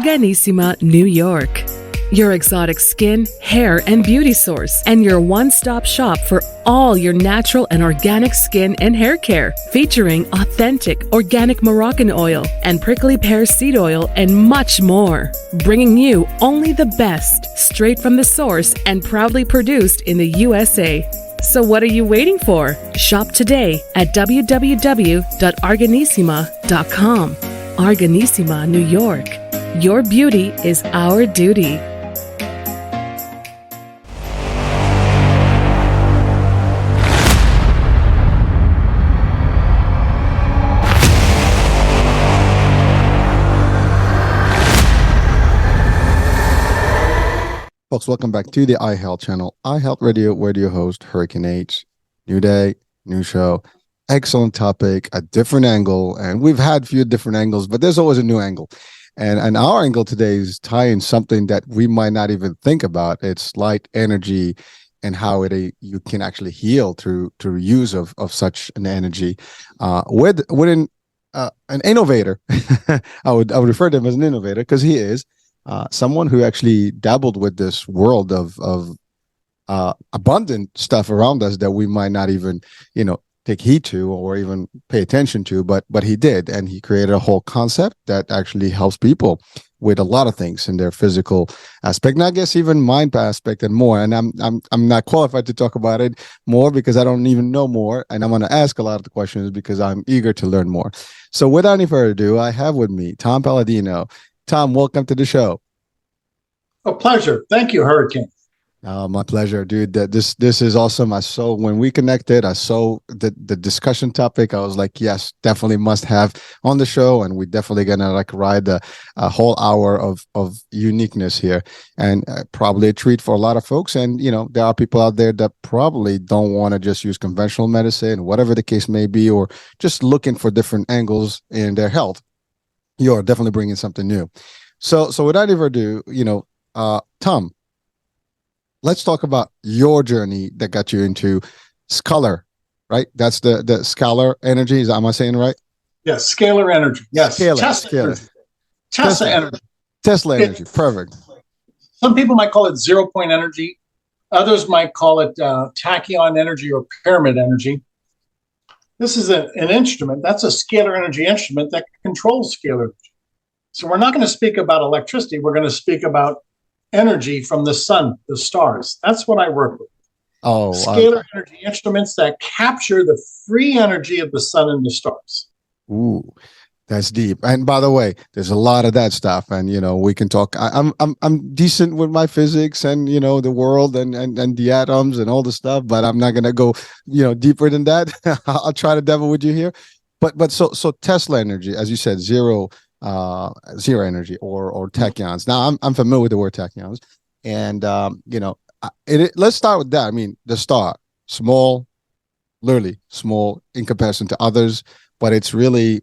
Arganissima, New York. Your exotic skin, hair, and beauty source, and your one-stop shop for all your natural and organic skin and hair care, featuring authentic organic Moroccan oil and prickly pear seed oil and much more. Bringing you only the best, straight from the source and proudly produced in the USA. So what are you waiting for? Shop today at www.arganissima.com. Arganissima, New York. Your beauty is our duty. Folks, welcome back to the iHealth channel, iHealth Radio, with your host, Hurricane H. New day, new show, excellent topic, a different angle, and we've had a few different angles, but there's always a new angle. And our angle today is tying something that we might not even think about. It's light energy and how you can actually heal through use of such an energy. With an innovator, I would refer to him as an innovator because he is. Someone who actually dabbled with this world of abundant stuff around us that we might not even, take heed to or even pay attention to, but he did, and he created a whole concept that actually helps people with a lot of things in their physical aspect, and I guess even mind aspect and more. And I'm not qualified to talk about it more because I don't even know more, and I'm going to ask a lot of the questions because I'm eager to learn more. So without any further ado, I have with me Tom Paladino. Tom, welcome to the show. A pleasure. Thank you, Hurricane. My pleasure, dude. This is awesome. When we connected, I saw the discussion topic. I was like, yes, definitely must have on the show, and we definitely gonna ride a whole hour of uniqueness here, and probably a treat for a lot of folks. And there are people out there that probably don't want to just use conventional medicine, whatever the case may be, or just looking for different angles in their health. You're definitely bringing something new. So without further ado, Tom, let's talk about your journey that got you into scalar, right? That's the scalar energy. Am I saying it right? Yes, scalar energy. Yes, Tesla energy. Tesla energy. Perfect. Some people might call it 0-point energy. Others might call it tachyon energy or pyramid energy. This is an instrument. That's a scalar energy instrument that controls scalar energy. So we're not going to speak about electricity. We're going to speak about energy from the sun, the stars. That's what I work with. Scalar energy instruments that capture the free energy of the sun and the stars. Ooh, that's deep. And by the way, there's a lot of that stuff, and we can talk. I'm decent with my physics and the world and the atoms and all the stuff, but I'm not gonna go deeper than that. I'll try to devil with you here. But so Tesla energy, as you said, zero energy or tachyons. Now I'm familiar with the word tachyons, and let's start with that. I mean, the star, small, literally small in comparison to others, but it's really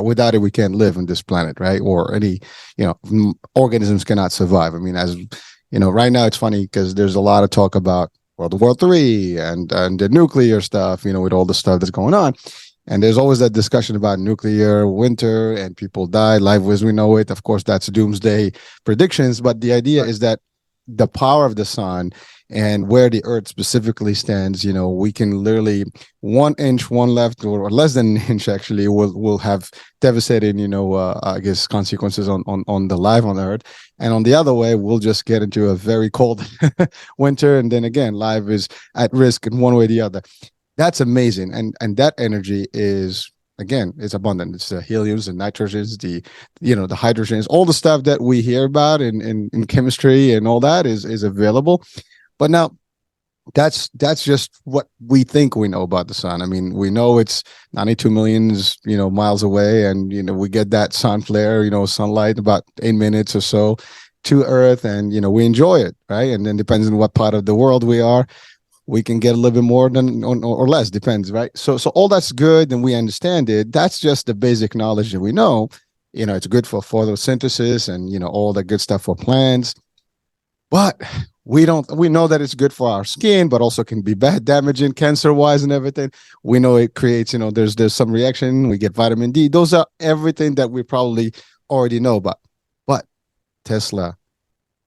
without it we can't live on this planet, right? Or any organisms cannot survive. I mean, as right now it's funny because there's a lot of talk about World War III and the nuclear stuff, with all the stuff that's going on. And there's always that discussion about nuclear winter and people die, life as we know it. Of course, that's doomsday predictions. But the idea is that the power of the sun and where the earth specifically stands, we can literally 1 inch, one left or less than an inch actually will have devastating, I guess, consequences on the life on earth. And on the other way, we'll just get into a very cold winter. And then again, life is at risk in one way or the other. That's amazing. And that energy is, again, it's abundant. It's the heliums, the nitrogens, the hydrogens, all the stuff that we hear about in chemistry and all that is available. But now that's just what we think we know about the sun. I mean, we know it's 92 million miles away, and we get that sun flare, sunlight about 8 minutes or so to Earth, and we enjoy it, right? And then depends on what part of the world we are, we can get a little bit more than or less, depends, right? So all that's good, and we understand it. That's just the basic knowledge that we know. It's good for photosynthesis and all the good stuff for plants. But we know that it's good for our skin, but also can be bad, damaging, cancer-wise and everything. We know it creates, there's some reaction. We get vitamin D. Those are everything that we probably already know about. But Tesla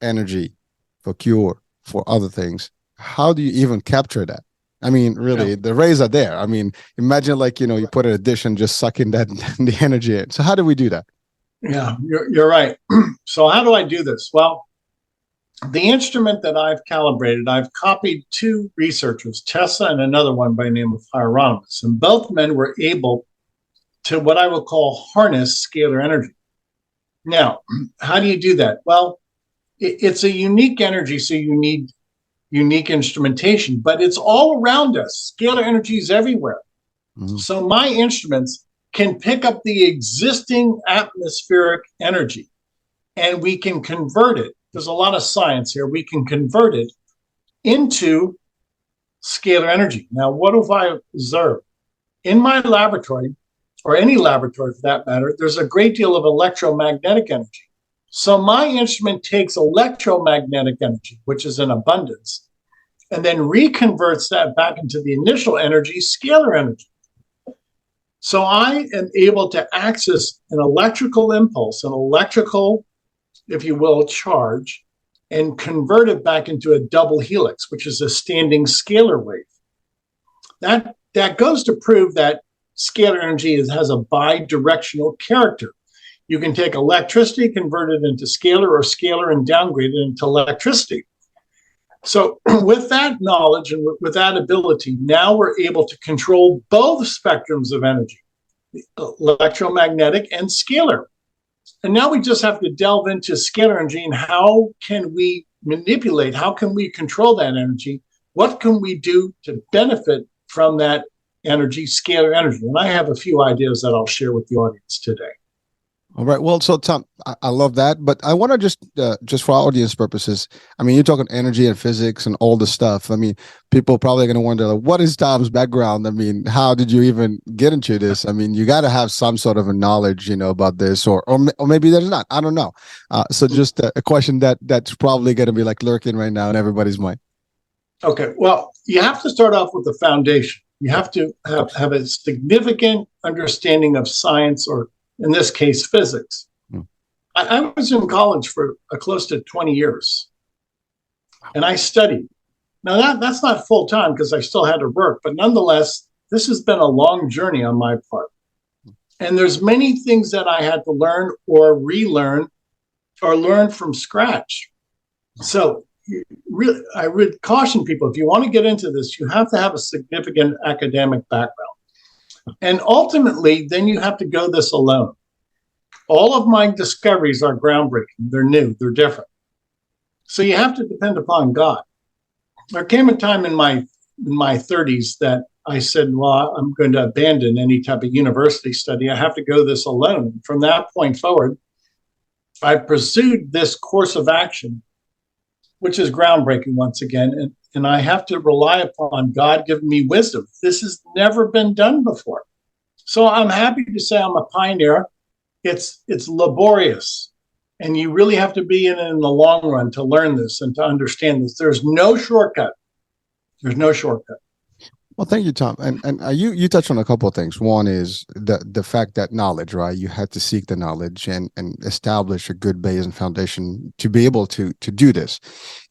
energy for cure for other things, how do you even capture that? I mean, really, the rays are there. I mean, imagine like, you put a dish and just sucking that the energy in. So how do we do that? Yeah, you're right. So how do I do this? Well, the instrument that I've calibrated, I've copied two researchers, Tesla and another one by the name of Hieronymus, and both men were able to what I would call harness scalar energy. Now, how do you do that? Well, it's a unique energy, so you need unique instrumentation, but it's all around us. Scalar energy is everywhere. Mm-hmm. So my instruments can pick up the existing atmospheric energy and we can convert it. There's a lot of science here. We can convert it into scalar energy. Now, what have I observed? In my laboratory, or any laboratory for that matter, there's a great deal of electromagnetic energy. So my instrument takes electromagnetic energy, which is in abundance, and then reconverts that back into the initial energy, scalar energy. So I am able to access an electrical impulse, an electrical, if you will, charge, and convert it back into a double helix, which is a standing scalar wave. That goes to prove that scalar energy has a bidirectional character. You can take electricity, convert it into scalar and downgrade it into electricity. So with that knowledge and with that ability, now we're able to control both spectrums of energy, electromagnetic and scalar. And now we just have to delve into scalar energy and how can we manipulate, how can we control that energy? What can we do to benefit from that energy, scalar energy? And I have a few ideas that I'll share with the audience today. All right. Well, so Tom, I love that, but I want to just for our audience purposes, I mean, you're talking energy and physics and all the stuff. I mean, people probably going to wonder, like, what is Tom's background? I mean, how did you even get into this? I mean, you got to have some sort of a knowledge, about this, or maybe there's not. I don't know. So just a question that's probably going to be like lurking right now in everybody's mind. Okay. Well, you have to start off with the foundation. You have to have a significant understanding of science, or in this case, physics. I was in college for close to 20 years, and I studied. Now, that's not full time because I still had to work, but nonetheless, this has been a long journey on my part. And there's many things that I had to learn or relearn or learn from scratch. So really, I would caution people, if you want to get into this, you have to have a significant academic background. And ultimately, then you have to go this alone. All of my discoveries are groundbreaking. They're new. They're different. So you have to depend upon God. There came a time in my 30s that I said, well, I'm going to abandon any type of university study. I have to go this alone. From that point forward, I pursued this course of action, which is groundbreaking once again. And I have to rely upon God giving me wisdom. This has never been done before. So I'm happy to say I'm a pioneer. It's laborious, and you really have to be in it in the long run to learn this and to understand this. There's no shortcut. There's no shortcut. Well, thank you, Tom. And you touched on a couple of things. One is the fact that knowledge, right? You had to seek the knowledge and establish a good base and foundation to be able to do this.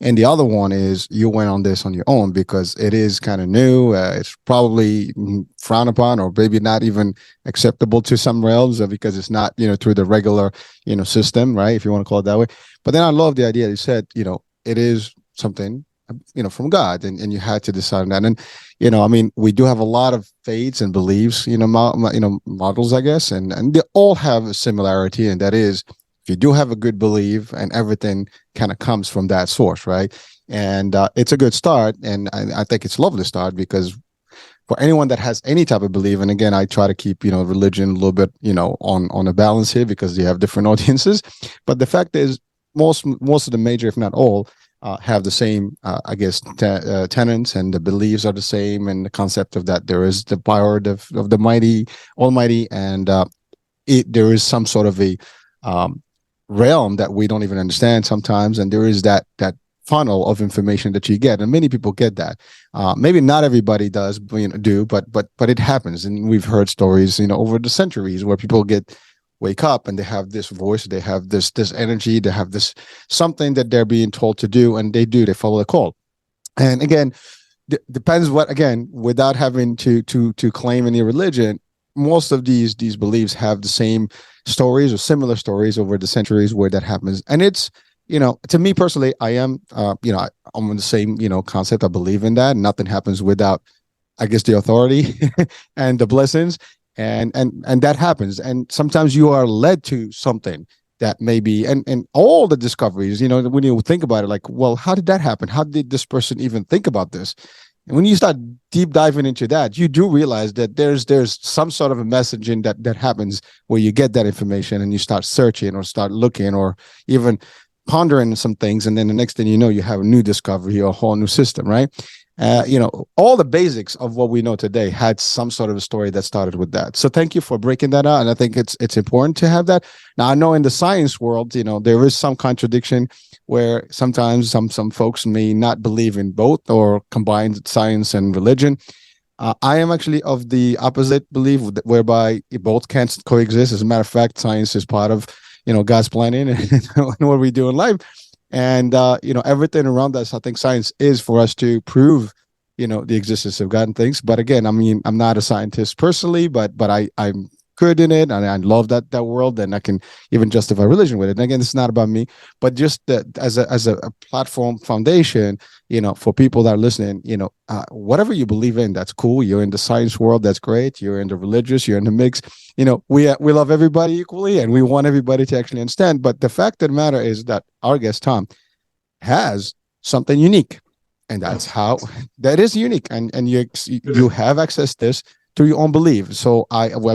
And the other one is you went on this on your own because it is kind of new. It's probably frowned upon or maybe not even acceptable to some realms because it's not, through the regular, system, right? If you want to call it that way. But then I love the idea you said, it is something from God, and you had to decide on that. And I mean, we do have a lot of faiths and beliefs, models, I guess, and they all have a similarity, and that is, if you do have a good belief, and everything kind of comes from that source, right? And it's a good start, and I think it's a lovely start because for anyone that has any type of belief, and again, I try to keep religion a little bit on a balance here because you have different audiences, but the fact is, most of the major, if not all, have the same, I guess, tenets, and the beliefs are the same, and the concept of that there is the power of the mighty, almighty, and there is some sort of a realm that we don't even understand sometimes, and there is that funnel of information that you get, and many people get that. Maybe not everybody does, but it happens, and we've heard stories, over the centuries where people get wake up and they have this voice, they have this energy, they have this something that they're being told to do, and they follow the call. And again, depends what, again, without having to claim any religion, most of these beliefs have the same stories or similar stories over the centuries where that happens. And it's, to me personally, I am, I'm on the same, concept. I believe in that. Nothing happens without, I guess, the authority and the blessings, and that happens. And sometimes you are led to something that maybe, and all the discoveries, when you think about it, like, well, how did that happen? How did this person even think about this? And when you start deep diving into that, you do realize that there's some sort of a messaging that happens where you get that information and you start searching or start looking or even pondering some things. And then the next thing you know, you have a new discovery or a whole new system, right? All the basics of what we know today had some sort of a story that started with that. So thank you for breaking that out. And I think it's important to have that. Now, I know in the science world, there is some contradiction where sometimes some folks may not believe in both or combine science and religion. I am actually of the opposite belief, whereby both can't coexist. As a matter of fact, science is part of, God's planning and what we do in life. And, everything around us, I think science is for us to prove, the existence of God and things. But again, I mean, I'm not a scientist personally, but I'm good in it. And I love that world, and I can even justify religion with it. And again, it's not about me, but just as a platform foundation, for people that are listening, whatever you believe in, that's cool. You're in the science world, that's great. You're in the religious, you're in the mix. We love everybody equally, and we want everybody to actually understand. But the fact of the matter is that our guest Tom has something unique, and that's how that is unique. And you have access to this through your own belief. So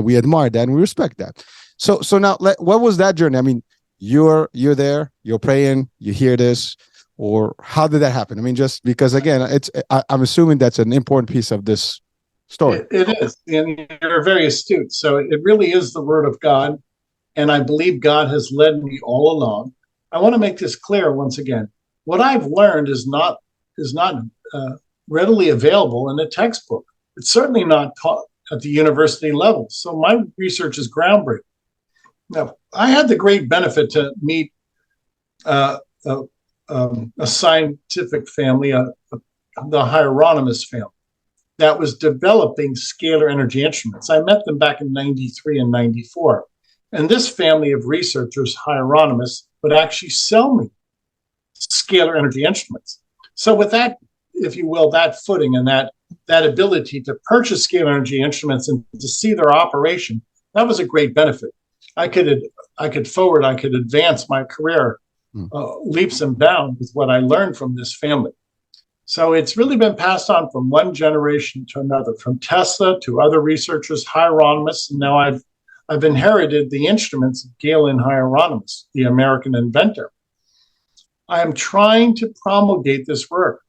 we admire that and we respect that. So now, what was that journey? I mean, you're there, you're praying, you hear this, or how did that happen? I mean, just because, again, I'm assuming that's an important piece of this story. It is, and you're very astute. So it really is the word of God, and I believe God has led me all along. I want to make this clear once again. What I've learned is not readily available in a textbook. It's certainly not taught at the university level. So my research is groundbreaking. Now, I had the great benefit to meet a scientific family, the Hieronymus family, that was developing scalar energy instruments. I met them back in 93 and 94. And this family of researchers, Hieronymus, would actually sell me scalar energy instruments. So with that, if you will, that footing and that ability to purchase scalar energy instruments and to see their operation, that was a great benefit. I could advance my career leaps and bounds with what I learned from this family. So it's really been passed on from one generation to another, from Tesla to other researchers, Hieronymus, and now I've inherited the instruments of Galen Hieronymus, the American inventor. I am trying to promulgate this work.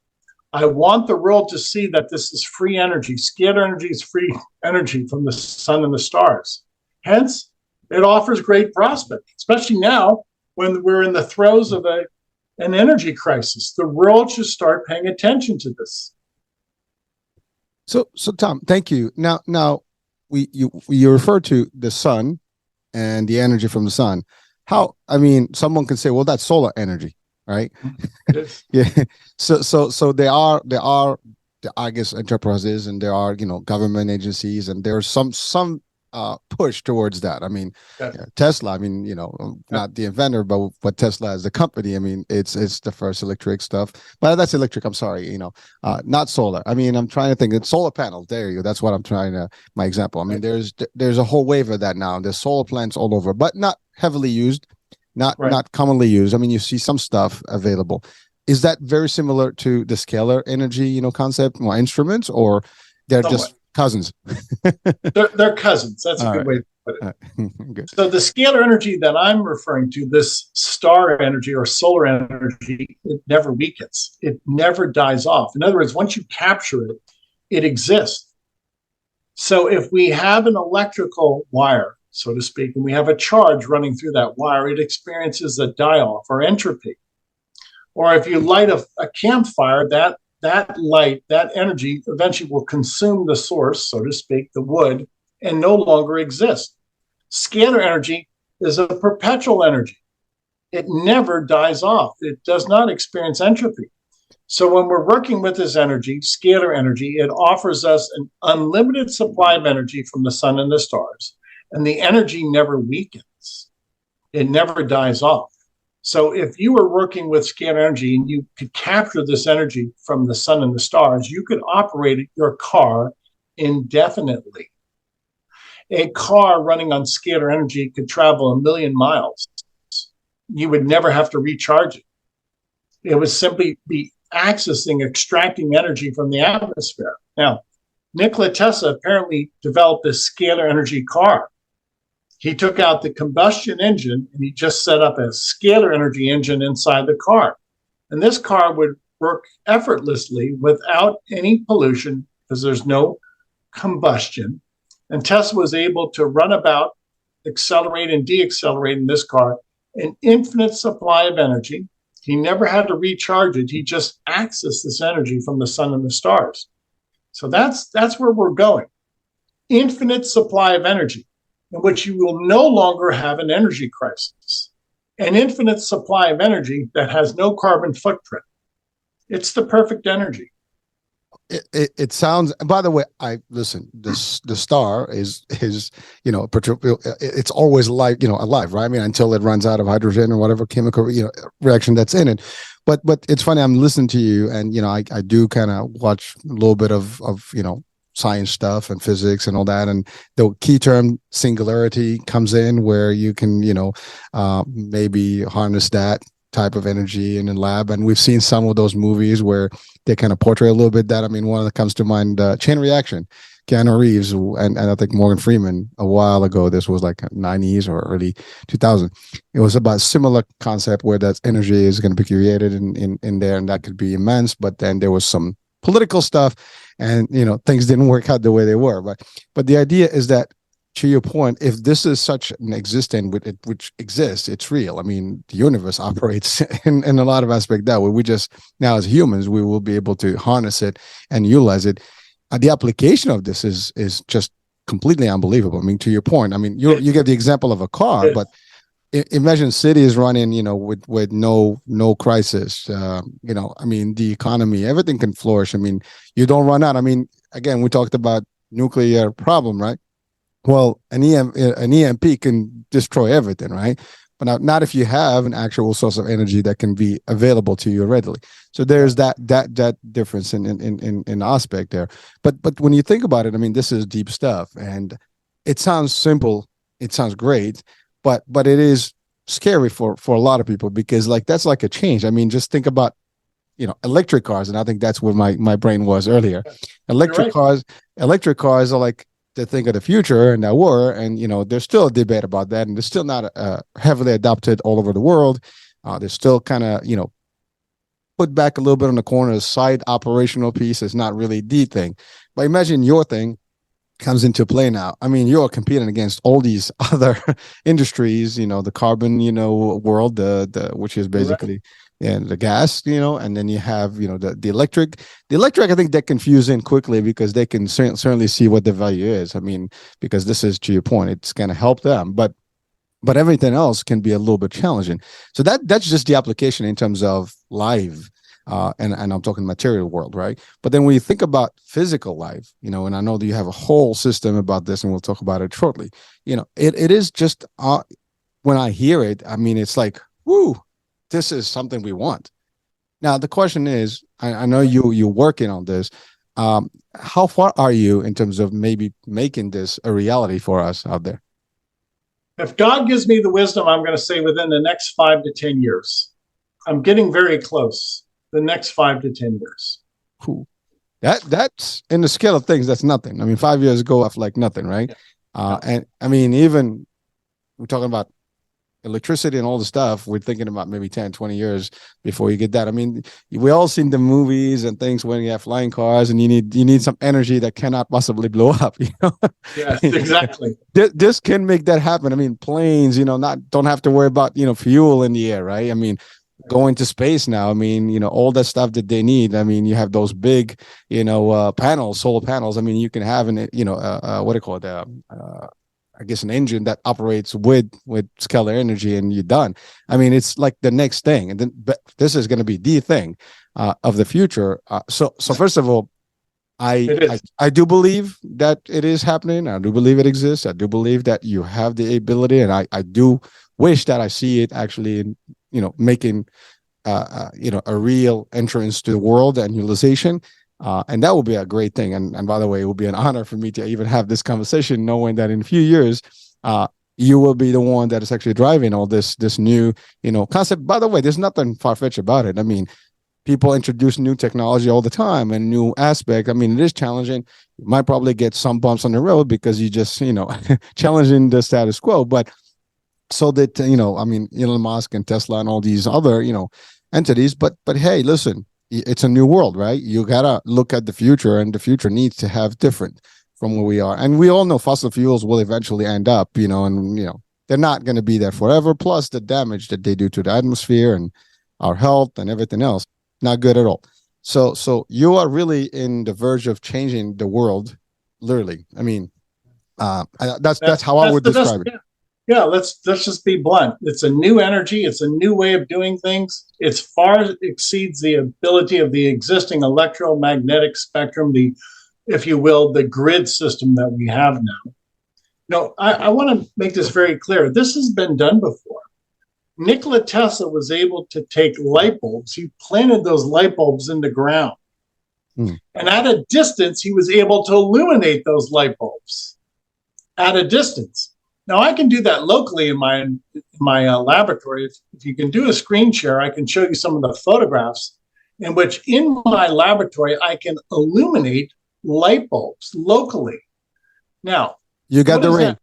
I want the world to see that this is free energy. Scalar energy is free energy from the sun and the stars. Hence, it offers great prospect, especially now when we're in the throes of an energy crisis. The world should start paying attention to this. So Tom, thank you. Now you refer to the sun and the energy from the sun. Someone can say, well, that's solar energy, right? Yeah. So there are I guess enterprises, and there are government agencies, and there's some push towards that. I mean, Tesla, not the inventor, but Tesla as the company, it's the first electric stuff, but that's electric. I'm sorry, not solar. I'm trying to think. It's solar panels. There you go. That's what I'm trying to, my example. There's a whole wave of that now. There's solar plants all over, but not heavily used, not commonly used. You see some stuff available. Is that very similar to the scalar energy, concept or instruments, or they're just cousins? They're cousins. That's a good way to put it. Good. So the scalar energy that I'm referring to, this star energy or solar energy, it never weakens. It never dies off. In other words, once you capture it, it exists. So if we have an electrical wire, so to speak, and we have a charge running through that wire, it experiences a die-off or entropy. Or if you light a campfire, that light, that energy eventually will consume the source, so to speak, the wood, and no longer exist. Scalar energy is a perpetual energy. It never dies off. It does not experience entropy. So when we're working with this energy, scalar energy, it offers us an unlimited supply of energy from the sun and the stars, and the energy never weakens. It never dies off. So if you were working with scalar energy and you could capture this energy from the sun and the stars, you could operate your car indefinitely. A car running on scalar energy could travel 1,000,000 miles. You would never have to recharge it. It would simply be accessing, extracting energy from the atmosphere. Now, Nikola Tesla apparently developed this scalar energy car. He took out the combustion engine and he just set up a scalar energy engine inside the car. And this car would work effortlessly without any pollution because there's no combustion. And Tesla was able to run about, accelerate and deaccelerate in this car, an infinite supply of energy. He never had to recharge it. He just accessed this energy from the sun and the stars. So that's where we're going. Infinite supply of energy in which you will no longer have an energy crisis. An infinite supply of energy that has no carbon footprint. It's the perfect energy. It sounds. By the way, I listen. The star is it's always alive, right? I mean, until it runs out of hydrogen or whatever chemical reaction that's in it. But it's funny. I'm listening to you, and I do kind of watch a little bit of science stuff and physics and all that, and the key term singularity comes in where you can maybe harness that type of energy in a lab. And we've seen some of those movies where they kind of portray a little bit that. I mean, one that comes to mind, Chain Reaction, Keanu Reeves, and I think Morgan Freeman a while ago. This was like 90s or early 2000s. It was about a similar concept where that energy is going to be created in there, and that could be immense. But then there was some political stuff, and things didn't work out the way they were. But the idea is that, to your point, if this is such an existence which exists, it's real. I mean, the universe operates in a lot of aspects that way. We just, now as humans, we will be able to harness it and utilize it. The application of this is just completely unbelievable. I mean, to your point, I mean, you give the example of a car, but imagine cities running, with no crisis. I mean, the economy, everything can flourish. I mean, you don't run out. I mean, again, we talked about nuclear problem, right? Well, an EMP can destroy everything, right? But not if you have an actual source of energy that can be available to you readily. So there's that difference in aspect there. But when you think about it, I mean, this is deep stuff, and it sounds simple, it sounds great, but it is scary for a lot of people, because that's like a change. I mean, just think about electric cars, and I think that's where my brain was earlier. Electric cars are like the thing of the future, and there's still a debate about that, and they're still not heavily adopted all over the world. They're still kind of put back a little bit on the corner. Side operational piece is not really the thing. But imagine your thing comes into play now. I mean, you're competing against all these other industries, the carbon world, the which is basically and the gas, and then you have, the electric. The electric, I think they confuse in quickly because they can certainly see what the value is. I mean, because this is, to your point, it's going to help them, but everything else can be a little bit challenging. So that's just the application in terms of life, and I'm talking material world, right? But then when you think about physical life, and I know that you have a whole system about this, and we'll talk about it shortly. It is just when I hear it, I mean, it's like, whoo. This is something we want. Now, the question is, I know you're working on this. How far are you in terms of maybe making this a reality for us out there? If God gives me the wisdom, I'm going to say within the next 5 to 10 years. I'm getting very close. The next 5 to 10 years. Cool. That's in the scale of things, that's nothing. I mean, 5 years go off like nothing, right? Yeah. And I mean, even we're talking about electricity and all the stuff, we're thinking about maybe 10, 20 years before you get that. I mean, we all seen the movies and things when you have flying cars and you need some energy that cannot possibly blow up, Yes, exactly. This can make that happen. I mean, planes, don't have to worry about, fuel in the air, right? I mean, going to space now, I mean, all that stuff that they need. I mean, you have those big, panels, solar panels. I mean, you can have what do you call it? I guess, an engine that operates with scalar energy, and you're done. I mean, it's like the next thing, and then but this is going to be the thing of the future. So first of all, I do believe that it is happening. I do believe it exists. I do believe that you have the ability, and I do wish that I see it actually in, making a real entrance to the world and utilization. And that would be a great thing. And by the way, it would be an honor for me to even have this conversation, knowing that in a few years, you will be the one that is actually driving all this new, concept. By the way, there's nothing far-fetched about it. I mean, people introduce new technology all the time and new aspect. I mean, it is challenging. You might probably get some bumps on the road because you just, challenging the status quo. But so that, I mean, Elon Musk and Tesla and all these other, entities. But hey, listen, it's a new world, right? You gotta look at the future, and the future needs to have different from where we are. And we all know fossil fuels will eventually end up, they're not going to be there forever. Plus the damage that they do to the atmosphere and our health and everything else, not good at all. So you are really in the verge of changing the world, literally. I mean, that's how I would describe it. Yeah, let's just be blunt. It's a new energy. It's a new way of doing things. It far exceeds the ability of the existing electromagnetic spectrum, if you will, the grid system that we have now. I want to make this very clear. This has been done before. Nikola Tesla was able to take light bulbs. He planted those light bulbs in the ground. And at a distance, he was able to illuminate those light bulbs at a distance. Now, I can do that locally in my laboratory. If you can do a screen share, I can show you some of the photographs in which in my laboratory, I can illuminate light bulbs locally. Now, you got the ring.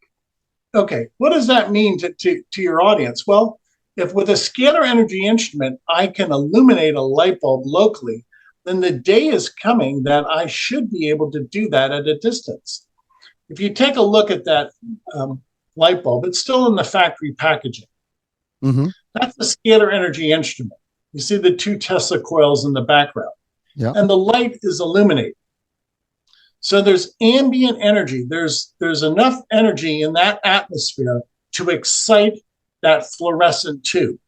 Okay, what does that mean to your audience? Well, if with a scalar energy instrument, I can illuminate a light bulb locally, then the day is coming that I should be able to do that at a distance. If you take a look at that light bulb, it's still in the factory packaging. Mm-hmm. That's a scalar energy instrument. You see the 2 Tesla coils in the background. Yeah. And the light is illuminated. So there's ambient energy. There's enough energy in that atmosphere to excite that fluorescent tube.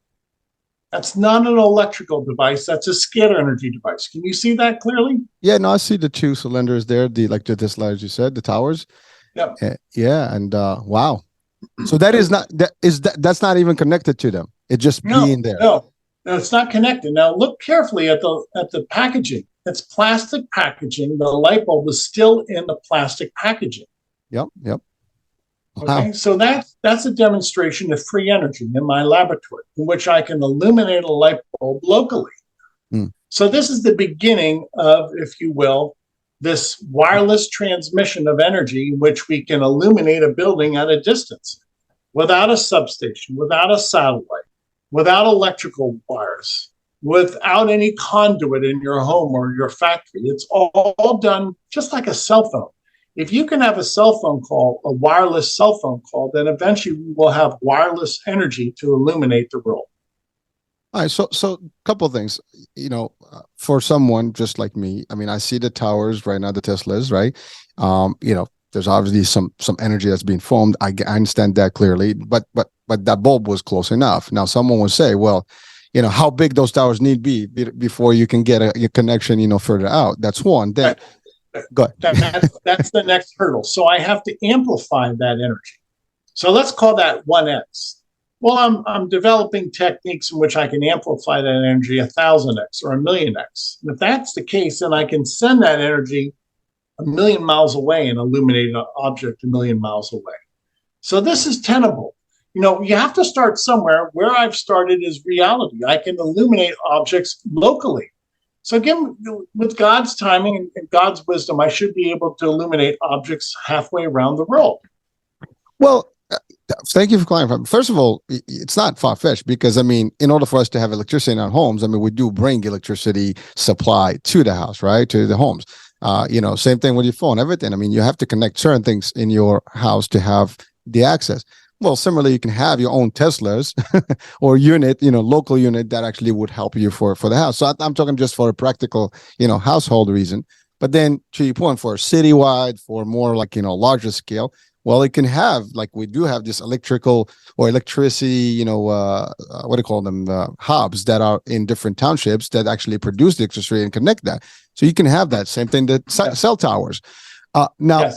That's not an electrical device. That's a scalar energy device. Can you see that clearly? Yeah, no, I see the 2 cylinders there, the Tesla, as you said, the towers. Yep. Yeah, and wow. So that's not even connected to them. It just being there. No, it's not connected. Now look carefully at the packaging. It's plastic packaging. The light bulb is still in the plastic packaging. Yep. Okay, so that's a demonstration of free energy in my laboratory, in which I can illuminate a light bulb locally. So this is the beginning of, if you will, this wireless transmission of energy in which we can illuminate a building at a distance without a substation, without a satellite, without electrical wires, without any conduit in your home or your factory. It's all done just like a cell phone. If you can have a cell phone call, a wireless cell phone call, then eventually we will have wireless energy to illuminate the world. All right, so a couple of things, for someone just like me. I mean, I see the towers right now, the Teslas, right? There's obviously some energy that's being formed. I understand that clearly, but that bulb was close enough. Now, someone would say, well, how big those towers need be before you can get a connection, further out. That's one. Then, go ahead. That's the next hurdle. So I have to amplify that energy. So let's call that 1x. Well, I'm developing techniques in which I can amplify that energy 1,000x or 1,000,000x. And if that's the case, then I can send that energy 1,000,000 miles away and illuminate an object 1,000,000 miles away. So this is tenable. You have to start somewhere. Where I've started is reality. I can illuminate objects locally. So again, with God's timing and God's wisdom, I should be able to illuminate objects halfway around the world. Well, thank you for clarifying. First of all, it's not far-fetched because, in order for us to have electricity in our homes, we do bring electricity supply to the house, right? To the homes. Same thing with your phone, everything. You have to connect certain things in your house to have the access. Well, similarly, you can have your own Teslas or unit, local unit that actually would help you for the house. So I'm talking just for a practical, household reason. But then to your point, for citywide, for more like, larger scale, Well, it can have, like we do have this electrical or electricity, what do you call them, hubs that are in different townships that actually produce the electricity and connect that. So you can have that same thing that cell towers. Now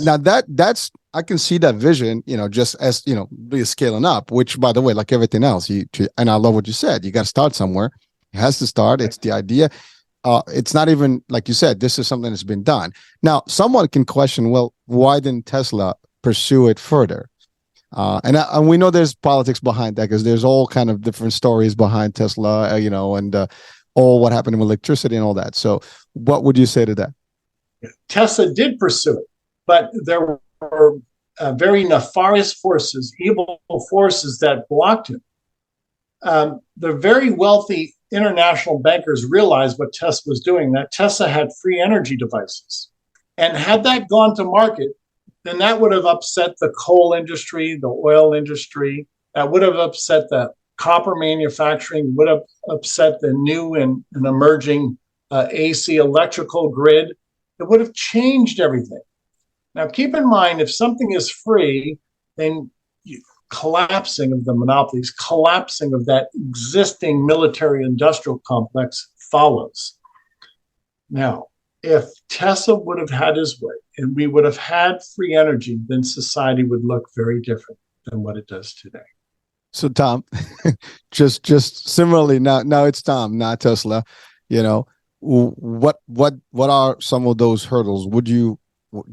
that's I can see that vision, just as be scaling up. Which, by the way, like everything else, and I love what you said. You got to start somewhere. It has to start. It's the idea. It's not even like you said. This is something that's been done. Now, someone can question, well, why didn't Tesla pursue it further? And we know there's politics behind that because there's all kind of different stories behind Tesla, and all what happened with electricity and all that. So, what would you say to that? Tesla did pursue it, but there were very nefarious forces, evil forces that blocked him. The very wealthy international bankers realized what Tesla was doing, that Tesla had free energy devices. And had that gone to market, then that would have upset the coal industry, the oil industry, that would have upset the copper manufacturing, would have upset the new and emerging AC electrical grid. It would have changed everything. Now, keep in mind, if something is free, then collapsing of the monopolies, collapsing of that existing military industrial complex follows. Now, if Tesla would have had his way and we would have had free energy, then society would look very different than what it does today. So, Tom, just similarly, now it's Tom, not Tesla. What are some of those hurdles? Do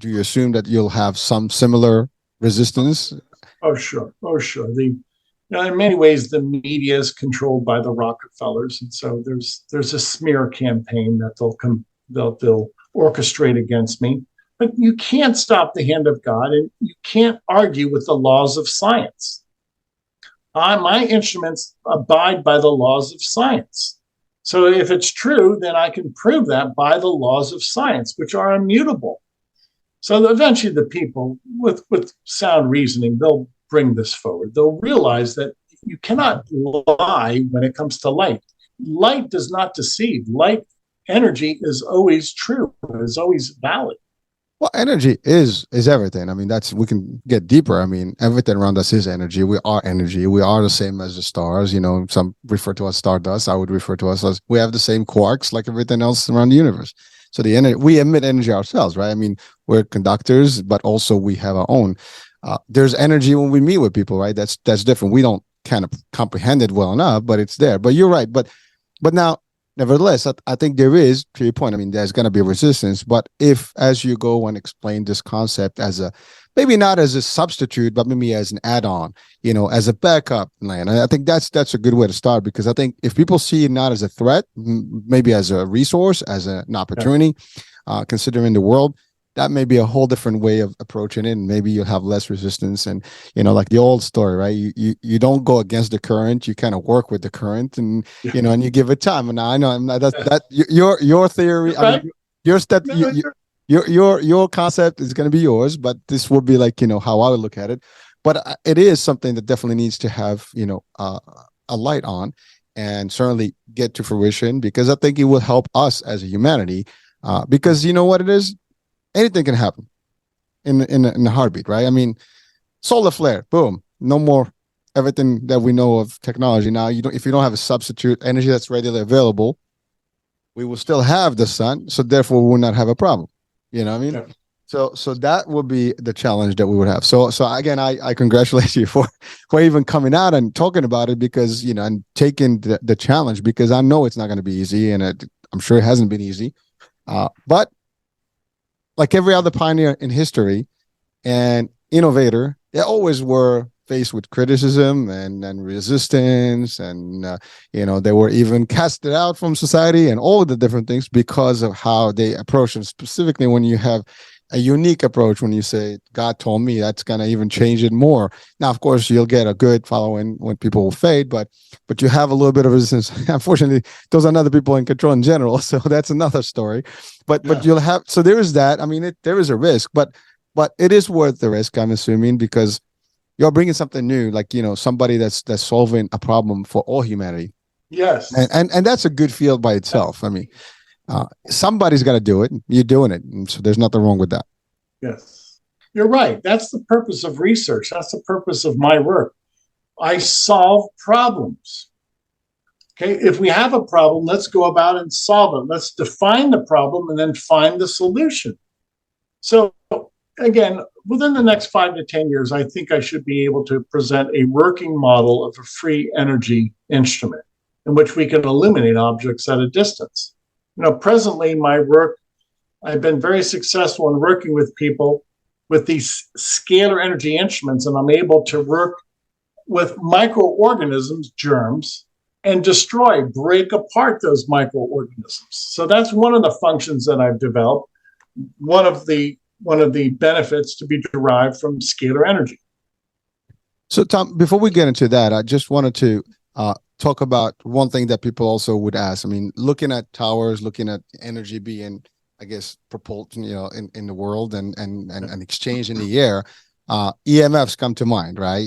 you assume that you'll have some similar resistance? Oh, sure. In many ways, the media is controlled by the Rockefellers, and so there's a smear campaign that they'll orchestrate against me. But you can't stop the hand of God, and you can't argue with the laws of science. My instruments abide by the laws of science. So if it's true, then I can prove that by the laws of science, which are immutable. So eventually the people with sound reasoning, they'll bring this forward. They'll realize that you cannot lie when it comes to light. Light does not deceive. Light energy is always true, is always valid. Well, energy is everything. I mean, we can get deeper. I mean, everything around us is energy. We are energy. We are the same as the stars. Some refer to us stardust. I would refer to us as we have the same quarks like everything else around the universe. So the energy, we emit energy ourselves, right? I mean, we're conductors, but also we have our own. There's energy when we meet with people, right? That's different. We don't kind of comprehend it well enough, but it's there. But you're right. But now, nevertheless, I think there is, to your point, I mean, there's going to be resistance. But if, as you go and explain this concept as maybe not as a substitute, but maybe as an add-on, as a backup plan, I think that's a good way to start, because I think if people see it not as a threat, maybe as a resource, as an opportunity, considering the world, that may be a whole different way of approaching it, and maybe you'll have less resistance. And like the old story, right? You don't go against the current, you kind of work with the current, and and you give it time. And I know that your theory, right. I mean, your step, your concept is going to be yours, but this will be like how I would look at it. But it is something that definitely needs to have a light on, and certainly get to fruition, because I think it will help us as a humanity. Because you know what it is. Anything can happen in a heartbeat, right? I mean, solar flare, boom, no more. Everything that we know of technology now, if you don't have a substitute energy that's readily available, we will still have the sun, so therefore we will not have a problem. You know what I mean? Yeah. So that would be the challenge that we would have. So again, I congratulate you for even coming out and talking about it, because and taking the challenge, because I know it's not going to be easy, and I'm sure it hasn't been easy, but like every other pioneer in history and innovator, they always were faced with criticism and resistance, and they were even casted out from society and all the different things because of how they approach them. Specifically, when you have a unique approach, when you say God told me, that's gonna even change it more. Now, of course, you'll get a good following when people will fade, but you have a little bit of resistance. Unfortunately, those are not the people in control in general, so that's another story. But you'll have, so there is that. I mean, there is a risk, but it is worth the risk, I'm assuming, because you're bringing something new, like somebody that's solving a problem for all humanity. Yes, and that's a good field by itself. I mean. Somebody's got to do it. You're doing it, and so there's nothing wrong with that. Yes. You're right. That's the purpose of research. That's the purpose of my work. I solve problems. Okay, if we have a problem, let's go about and solve it. Let's define the problem and then find the solution. So, again, within the next 5 to 10 years, I think I should be able to present a working model of a free energy instrument in which we can illuminate objects at a distance. Presently, my work, I've been very successful in working with people with these scalar energy instruments, and I'm able to work with microorganisms, germs, and break apart those microorganisms. So that's one of the functions that I've developed. One of the benefits to be derived from scalar energy. So, Tom, before we get into that, I just wanted to talk about one thing that people also would ask. I mean, looking at towers, looking at energy being, I guess, propelled, in the world and exchange in the air. EMFs come to mind, right?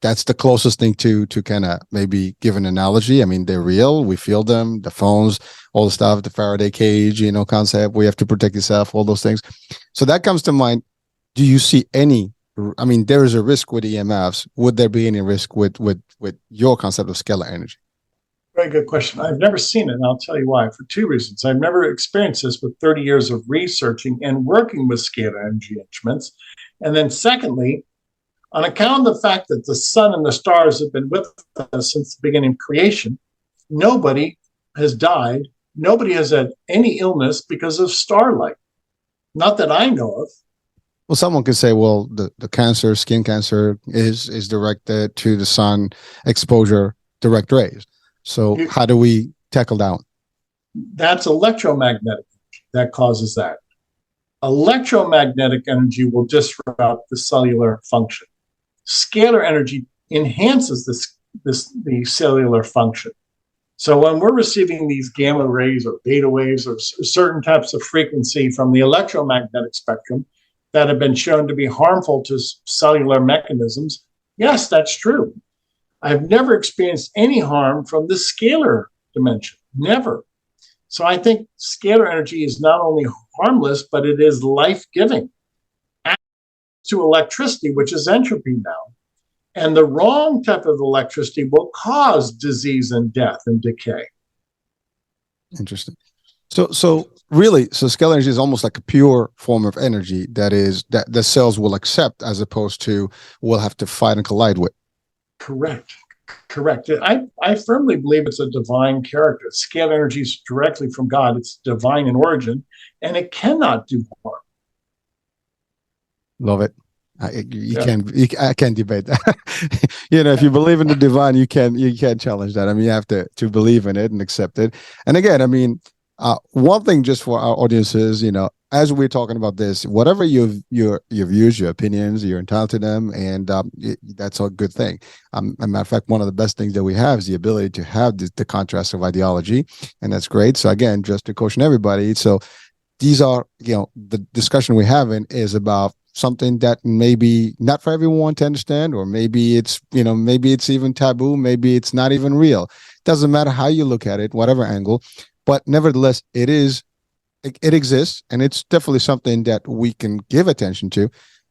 That's the closest thing to kind of maybe give an analogy. I mean, they're real. We feel them, the phones, all the stuff, the Faraday cage, concept. We have to protect yourself, all those things. So that comes to mind. Do you see any? I mean, there is a risk with EMFs. Would there be any risk with your concept of scalar energy? Very good question. I've never seen it, and I'll tell you why. For two reasons. I've never experienced this with 30 years of researching and working with scalar energy instruments. And then secondly, on account of the fact that the sun and the stars have been with us since the beginning of creation, nobody has died. Nobody has had any illness because of starlight. Not that I know of. Well, someone could say, well, the cancer, skin cancer is directed to the sun exposure, direct rays. So how do we tackle that one? That's electromagnetic that causes that. Electromagnetic energy will disrupt the cellular function. Scalar energy enhances the cellular function. So when we're receiving these gamma rays or beta waves or certain types of frequency from the electromagnetic spectrum that have been shown to be harmful to cellular mechanisms, yes, that's true. I've never experienced any harm from the scalar dimension, never. So I think scalar energy is not only harmless, but it is life-giving. To electricity, which is entropy now. And the wrong type of electricity will cause disease and death and decay. Interesting. So really, scalar energy is almost like a pure form of energy that the cells will accept as opposed to will have to fight and collide with. Correct. I firmly believe it's a divine character. Scalar energy is directly from God. It's divine in origin, and it cannot do harm. Love it. I can't debate that. If you believe in the divine, you can't challenge that. I mean, you have to believe in it and accept it. And again, I mean, one thing just for our audiences, as we're talking about this, whatever your views, your opinions, you're entitled to them, and that's a good thing. As a matter of fact, one of the best things that we have is the ability to have the contrast of ideology, and that's great. So again, just to caution everybody, so these are, the discussion we're having is about something that maybe not for everyone to understand, or maybe it's even taboo, maybe it's not even real. Doesn't matter how you look at it, whatever angle, but nevertheless, it exists, and it's definitely something that we can give attention to.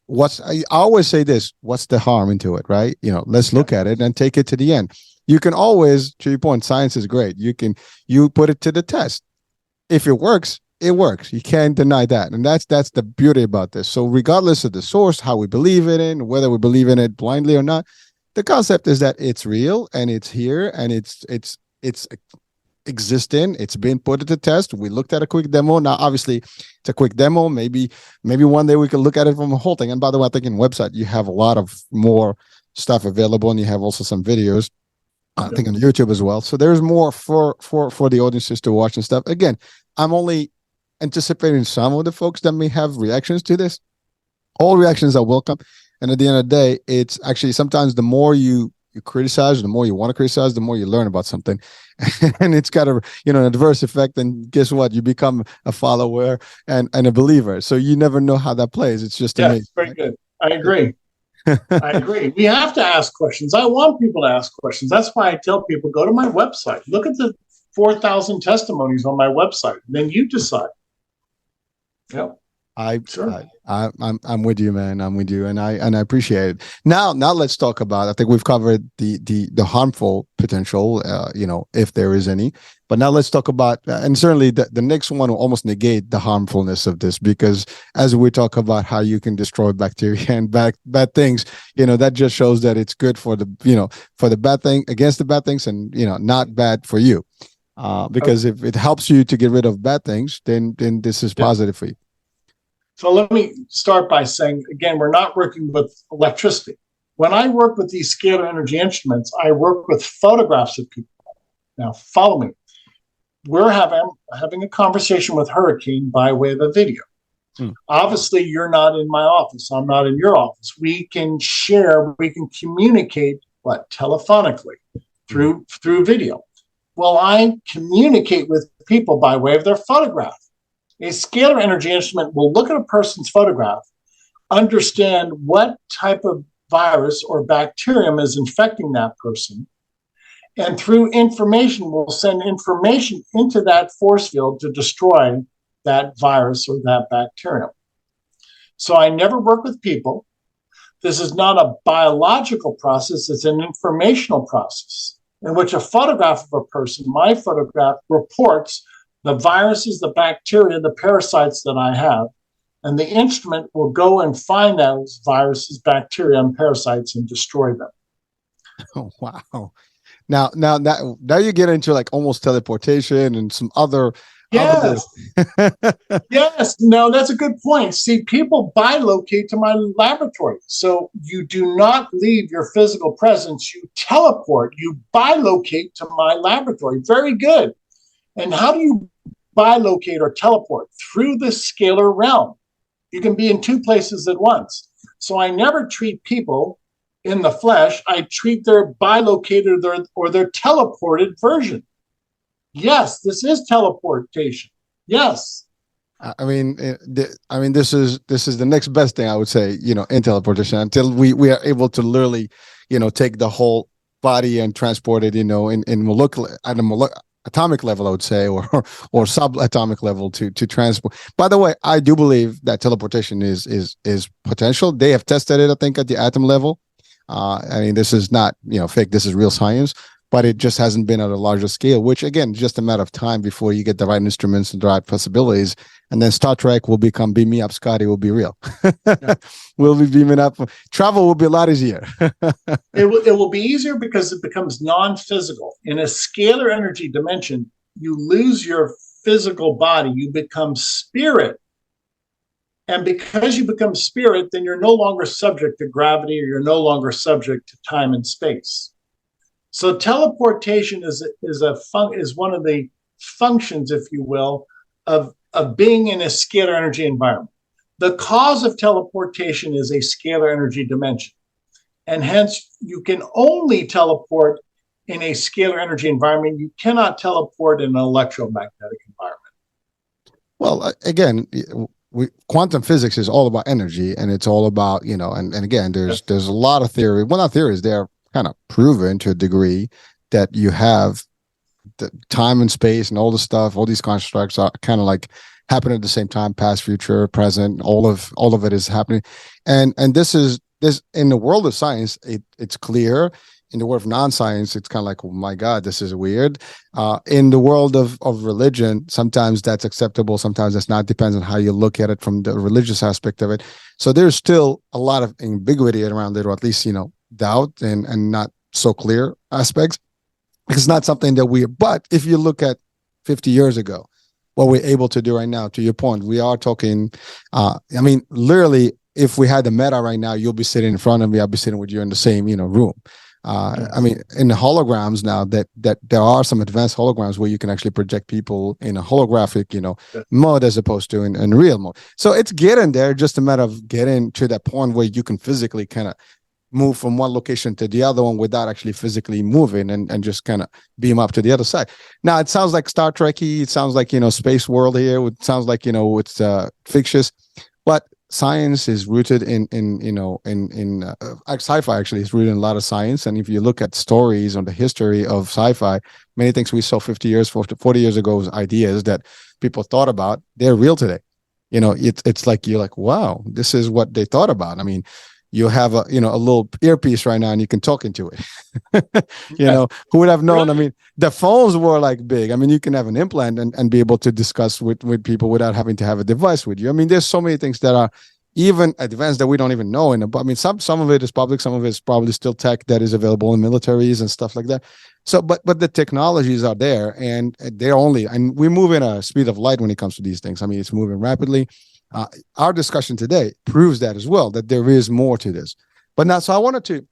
I always say this: what's the harm into it, right? Let's look at it and take it to the end. You can always, to your point, science is great. You put it to the test. If it works, it works. You can't deny that, and that's the beauty about this. So, regardless of the source, how we believe in it, whether we believe in it blindly or not, the concept is that it's real and it's here and it's existing. It's been put to the test. We looked at a quick demo. Now, obviously, it's a quick demo. Maybe one day we can look at it from a whole thing. And by the way, I think in the website you have a lot of more stuff available, and you have also some videos. I think on YouTube as well. So there's more for the audiences to watch and stuff. Again, I'm only anticipating some of the folks that may have reactions to this. All reactions are welcome. And at the end of the day, it's actually sometimes the more you criticize, the more you want to criticize, the more you learn about something. And it's got an adverse effect. And guess what? You become a follower and a believer. So you never know how that plays. It's just amazing. Very good. I agree. I agree. We have to ask questions. I want people to ask questions. That's why I tell people, go to my website. Look at the 4,000 testimonies on my website. Then you decide. Yep. I, Sure. I'm with you, man. I'm with you, and I appreciate it. Now let's talk about. I think we've covered the harmful potential, if there is any. But now let's talk about, and certainly the next one will almost negate the harmfulness of this, because as we talk about how you can destroy bacteria and bad things, that just shows that it's good for the bad thing, against the bad things, and not bad for you. Because if it helps you to get rid of bad things, then this is positive for you. So let me start by saying, again, we're not working with electricity. When I work with these scalar energy instruments, I work with photographs of people. Now, follow me. We're having a conversation with Hurricane by way of a video. Obviously, you're not in my office. I'm not in your office. We can share, we can communicate, telephonically through video. Well, I communicate with people by way of their photograph. A scalar energy instrument will look at a person's photograph, understand what type of virus or bacterium is infecting that person, and through information will send information into that force field to destroy that virus or that bacterium. So I never work with people. This is not a biological process, it's an informational process in which a photograph of a person, my photograph, reports the viruses, the bacteria, the parasites that I have, and the instrument will go and find those viruses, bacteria, and parasites and destroy them. Oh, wow. Now you get into like almost teleportation and some other. Yes. Yes. No, that's a good point. See, people bilocate to my laboratory. So you do not leave your physical presence. You teleport, you bilocate to my laboratory. Very good. And how do you bilocate or teleport? Through the scalar realm. You can be in two places at once. So I never treat people in the flesh. I treat their bilocated or their teleported version. Yes, this is teleportation. Yes. I mean, this is the next best thing I would say, in teleportation, until we are able to literally, take the whole body and transport it, in molecular, at a atomic level, I would say, or subatomic level to transport. By the way, I do believe that teleportation is potential. They have tested it, I think, at the atom level. I mean, this is not fake. This is real science. But it just hasn't been at a larger scale, which again, just a matter of time before you get the right instruments and the right possibilities. And then Star Trek will become beam me up, Scotty will be real. Yeah. We'll be beaming up. Travel will be a lot easier. It will be easier because it becomes non-physical. In a scalar energy dimension, you lose your physical body, you become spirit. And because you become spirit, then you're no longer subject to gravity, or you're no longer subject to time and space. So teleportation is one of the functions, if you will, of being in a scalar energy environment. The cause of teleportation is a scalar energy dimension. And hence, you can only teleport in a scalar energy environment. You cannot teleport in an electromagnetic environment. Well, again, quantum physics is all about energy, and it's all about, and again, there's a lot of theory. Well, not theories, they're kind of proven to a degree that you have the time and space and all the stuff, all these constructs are kind of like happen at the same time, past, future, present, all of it is happening. And this in the world of science, it's clear. In the world of non-science, it's kind of like, oh my God, this is weird. In the world of religion, sometimes that's acceptable, sometimes that's not, depends on how you look at it from the religious aspect of it. So there's still a lot of ambiguity around it, or at least, doubt and not so clear aspects. It's not something that but if you look at 50 years ago, what we're able to do right now, to your point, we are talking, literally, if we had the meta right now, you'll be sitting in front of me, I'll be sitting with you in the same, room. In the holograms now, that there are some advanced holograms where you can actually project people in a holographic, mode as opposed to in real mode. So it's getting there, just a matter of getting to that point where you can physically kind of move from one location to the other one without actually physically moving and just kind of beam up to the other side. Now, it sounds like Star Trek-y. It sounds like, space world here. It sounds like, it's fictitious, but science is rooted in sci-fi actually is rooted in a lot of science. And if you look at stories on the history of sci-fi, many things we saw 40 years ago, ideas that people thought about, they're real today. it's like you're like, wow, this is what they thought about. I mean, you have a little earpiece right now and you can talk into it. Who would have known? I mean, the phones were like big. I mean, you can have an implant and be able to discuss with people without having to have a device with you. I mean, there's so many things that are even advanced that we don't even know. I mean, some of it is public, some of it is probably still tech that is available in militaries and stuff like that. So, but the technologies are there, and and we move in a speed of light when it comes to these things. I mean, it's moving rapidly. Our discussion today proves that as well, that there is more to this. But now, so I wanted to,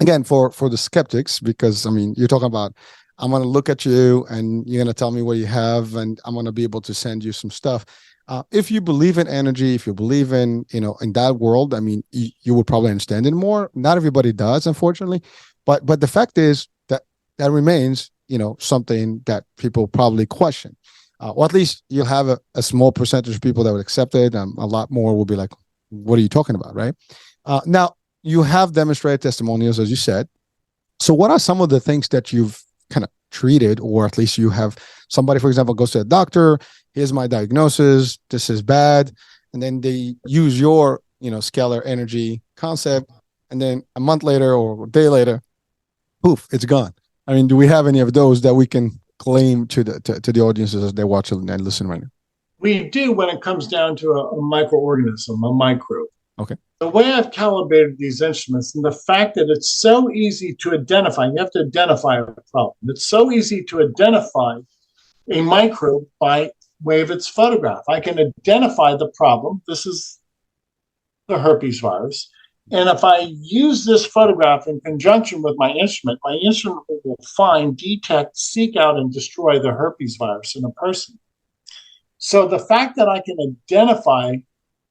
again, for the skeptics, because I mean, you're talking about, I'm going to look at you and you're going to tell me what you have, and I'm going to be able to send you some stuff. If you believe in energy, if you believe in that world, I mean, you would probably understand it more. Not everybody does, unfortunately, but the fact is that remains, something that people probably question. Or at least you'll have a small percentage of people that would accept it. A lot more will be like, what are you talking about, right? Now, you have demonstrated testimonials, as you said. So what are some of the things that you've kind of treated, or at least you have somebody, for example, goes to a doctor, here's my diagnosis, this is bad, and then they use your, scalar energy concept, and then a month later or a day later, poof, it's gone. I mean, do we have any of those that we can claim to the audiences as they watch and listen right now? We do when it comes down to a microorganism, a microbe. Okay. The way I've calibrated these instruments and the fact that it's so easy to identify, you have to identify a problem. It's so easy to identify a microbe by way of its photograph. I can identify the problem. This is the herpes virus. And if I use this photograph in conjunction with my instrument will find, detect, seek out, and destroy the herpes virus in a person. So the fact that I can identify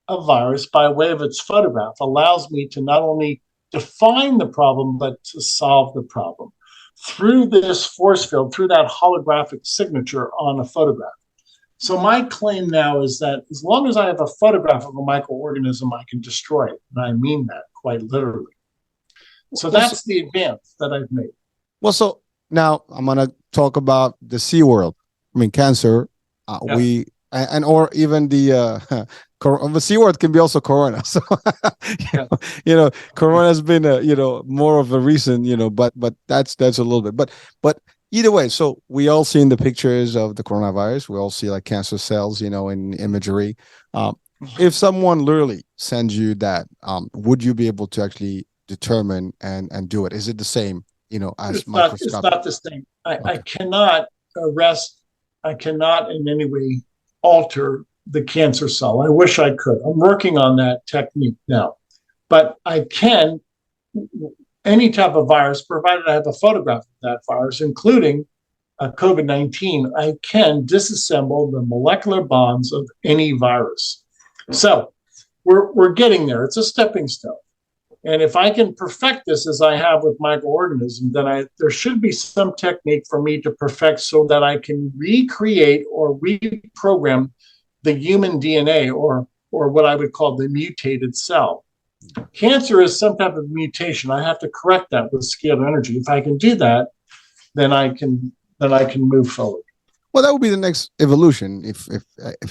a virus by way of its photograph allows me to not only define the problem, but to solve the problem through this force field, through that holographic signature on a photograph. So my claim now is that as long as I have a photograph of a microorganism, I can destroy it. And I mean that quite literally. So that's the advance that I've made. Well, so now I'm going to talk about the C world. I mean, cancer, or even the C word can be also corona. So, corona has been, more of a recent, but that's a little bit, but either way. So we all seen the pictures of the coronavirus. We all see like cancer cells, in imagery. If someone literally sends you that, would you be able to actually determine and do it? Is it the same, as microscopic? It's not the same. I cannot arrest. I cannot in any way alter the cancer cell. I wish I could. I'm working on that technique now. But I can, any type of virus, provided I have a photograph of that virus, including COVID-19, I can disassemble the molecular bonds of any virus. So we're getting there. It's a stepping stone. And if I can perfect this as I have with microorganisms, then there should be some technique for me to perfect so that I can recreate or reprogram the human DNA or what I would call the mutated cell. Cancer is some type of mutation. I have to correct that with scalar energy. If I can do that, then I can move forward. Well, that would be the next evolution, if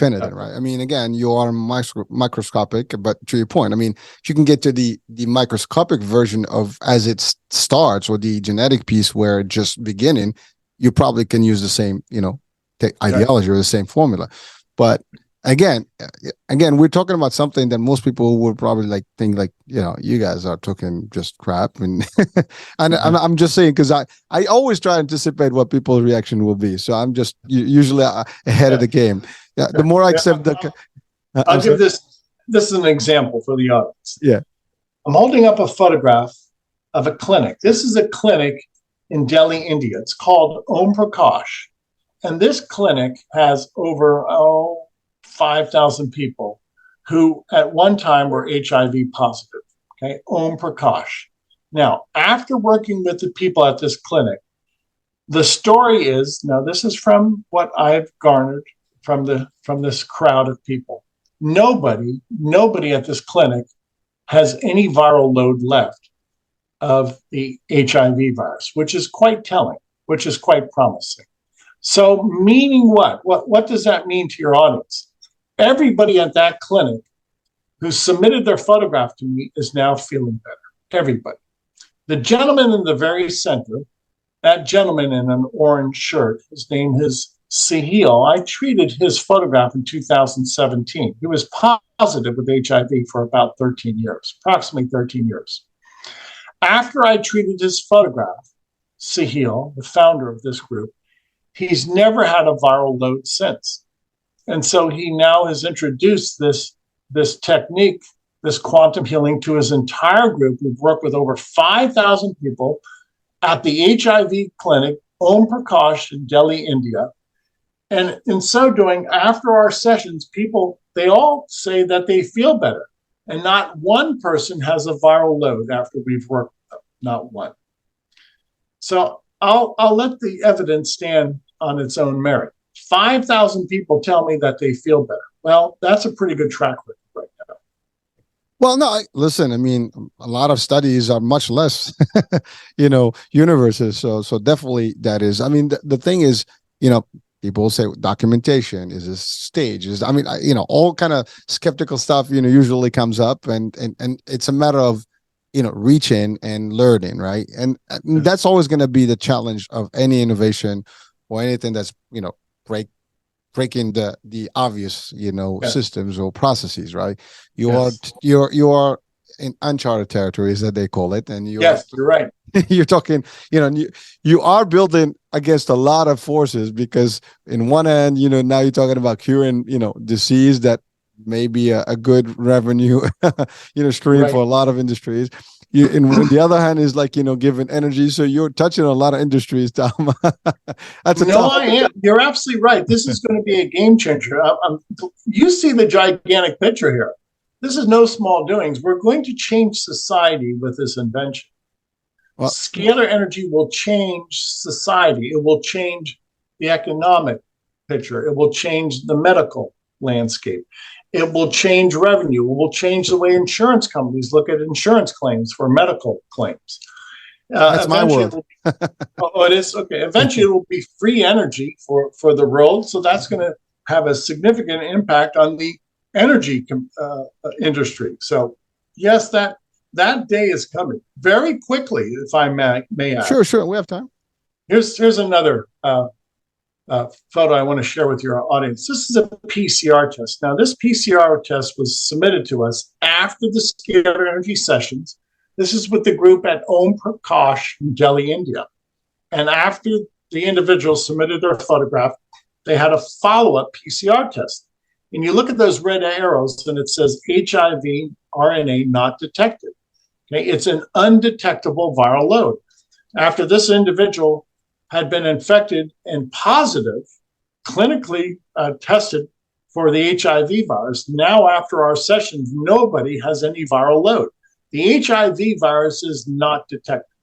anything, right? I mean, again, you are microscopic, but to your point, I mean, if you can get to the microscopic version of as it starts, or the genetic piece where it's just beginning, you probably can use the same, ideology or the same formula. But again, we're talking about something that most people would probably think you guys are talking just crap, and I'm just saying, because I always try to anticipate what people's reaction will be, so I'm just usually ahead of the game. The more I accept I'll give this is an example for the audience. Yeah, I'm holding up a photograph of a clinic. This is a clinic in Delhi, India. It's called Om Prakash, and this clinic has over 5,000 people who at one time were HIV positive. Okay, Om Prakash. Now, after working with the people at this clinic, the story is, now this is from what I've garnered from this crowd of people. Nobody at this clinic has any viral load left of the HIV virus, which is quite telling, which is quite promising. So meaning what? What does that mean to your audience? Everybody at that clinic who submitted their photograph to me is now feeling better. Everybody. The gentleman in the very center, that gentleman in an orange shirt, his name is Sahil. I treated his photograph in 2017. He was positive with HIV for about 13 years, approximately 13 years. After I treated his photograph, Sahil, the founder of this group, he's never had a viral load since. And so he now has introduced this technique, this quantum healing, to his entire group. We've worked with over 5,000 people at the HIV clinic, Om Prakash in Delhi, India. And in so doing, after our sessions, people, they all say that they feel better. And not one person has a viral load after we've worked with them, not one. So I'll let the evidence stand on its own merit. 5,000 people tell me that they feel better. Well, that's a pretty good track record right now. Well, no, listen, I mean, a lot of studies are much less, universes. So definitely that is, I mean, the thing is, people say documentation is a stage. All kind of skeptical stuff, usually comes up, and it's a matter of, reaching and learning, right? And that's always going to be the challenge of any innovation or anything that's, breaking the obvious, systems or processes, right? You are in uncharted territories, that they call it, and you're right. You're talking, you are building against a lot of forces, because in one end, now you're talking about curing, disease that may be a good revenue, stream for a lot of industries. On the other hand is like, giving energy. So you're touching on a lot of industries, Tom. I am. You're absolutely right. This is going to be a game changer. You see the gigantic picture here. This is no small doings. We're going to change society with this invention. Well, scalar energy will change society. It will change the economic picture. It will change the medical landscape. It will change revenue. It will change the way insurance companies look at insurance claims for medical claims. That's my word. It is? Okay. Eventually, it will be free energy for the world. So that's going to have a significant impact on the energy industry. So, yes, that day is coming very quickly, if I may add. Sure. We have time. Here's another photo I want to share with your audience. This is a PCR test. Now, this PCR test was submitted to us after the scalar energy sessions. This is with the group at Om Prakash in Delhi, India. And after the individuals submitted their photograph, they had a follow-up PCR test. And you look at those red arrows, and it says HIV RNA not detected. Okay, it's an undetectable viral load. After this individual had been infected and positive, clinically tested for the HIV virus, now after our sessions, nobody has any viral load. The HIV virus is not detected.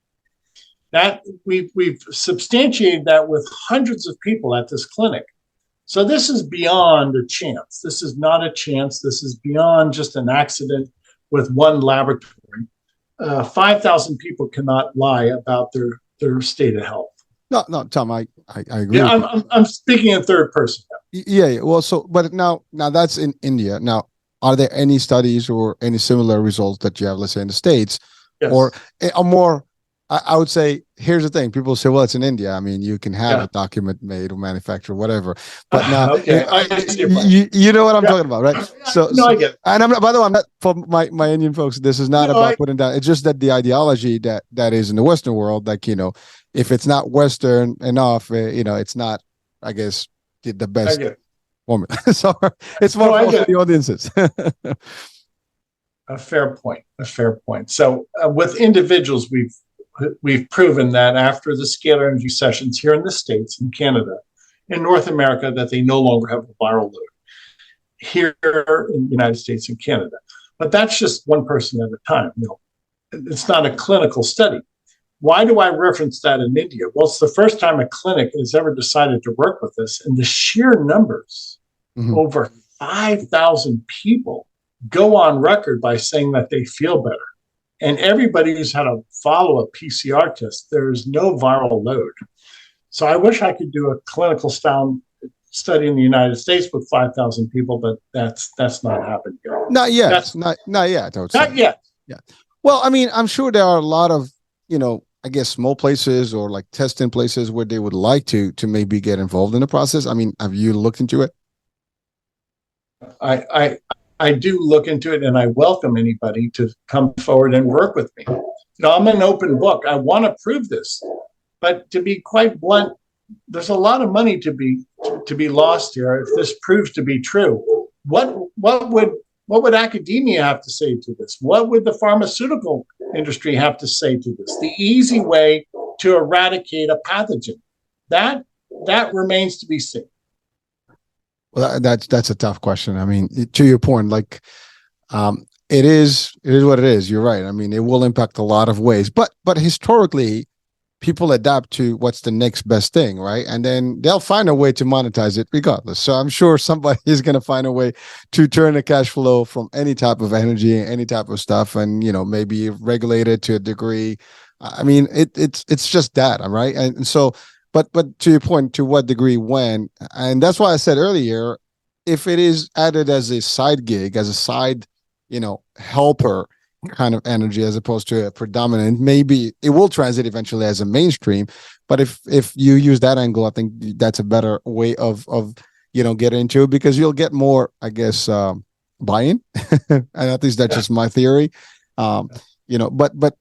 That we've substantiated that with hundreds of people at this clinic. So this is beyond a chance. This is not a chance. This is beyond just an accident with one laboratory. 5,000 people cannot lie about their state of health. No, Tom, I agree. Yeah, I'm speaking in third person now. Yeah. Well, but now that's in India. Now, are there any studies or any similar results that you have, let's say, in the States, or a more? I would say, here's the thing. People say, well, it's in India. I mean, you can have a document made or manufactured, whatever. But now, you know what I'm talking about, right? I get it. And by the way, I'm not, for my Indian folks, this is not about putting down. It's just that the ideology that is in the Western world, like, if it's not Western enough, it's not, I guess, the best formula. So it's more for the audiences. A fair point. So with individuals, we've proven that after the scalar energy sessions here in the States and Canada, in North America, that they no longer have a viral load here in the United States and Canada. But that's just one person at a time. It's not a clinical study. Why do I reference that in India? Well, it's the first time a clinic has ever decided to work with us, and the sheer numbers, over 5,000 people, go on record by saying that they feel better. And everybody who's had a follow-up PCR test, there's no viral load. So I wish I could do a clinical study in the United States with 5,000 people, but that's not happened yet. Not yet. That's not yet. I would say. not yet. Yeah. Well, I mean, I'm sure there are a lot of, I guess small places or like testing places where they would like to maybe get involved in the process. I mean, have you looked into it? I do look into it, and I welcome anybody to come forward and work with me. I'm an open book. I want to prove this, but to be quite blunt, there's a lot of money to be lost here if this proves to be true. What would academia have to say to this? What would the pharmaceutical industry have to say to this? The easy way to eradicate a pathogen, that remains to be seen. Well, that's a tough question. I mean, to your point, like, it is what it is. You're right. I mean, it will impact a lot of ways, but historically, people adapt to what's the next best thing, right? And then they'll find a way to monetize it regardless. So I'm sure somebody is going to find a way to turn the cash flow from any type of energy, any type of stuff, and maybe regulate it to a degree. I mean, it's just that, right? And so. But to your point, to what degree, when, and that's why I said earlier, if it is added as a side gig, as a side, helper kind of energy, as opposed to a predominant, maybe it will transit eventually as a mainstream. But if you use that angle, I think that's a better way of getting into it, because you'll get more, I guess, buy-in, and at least that's just my theory.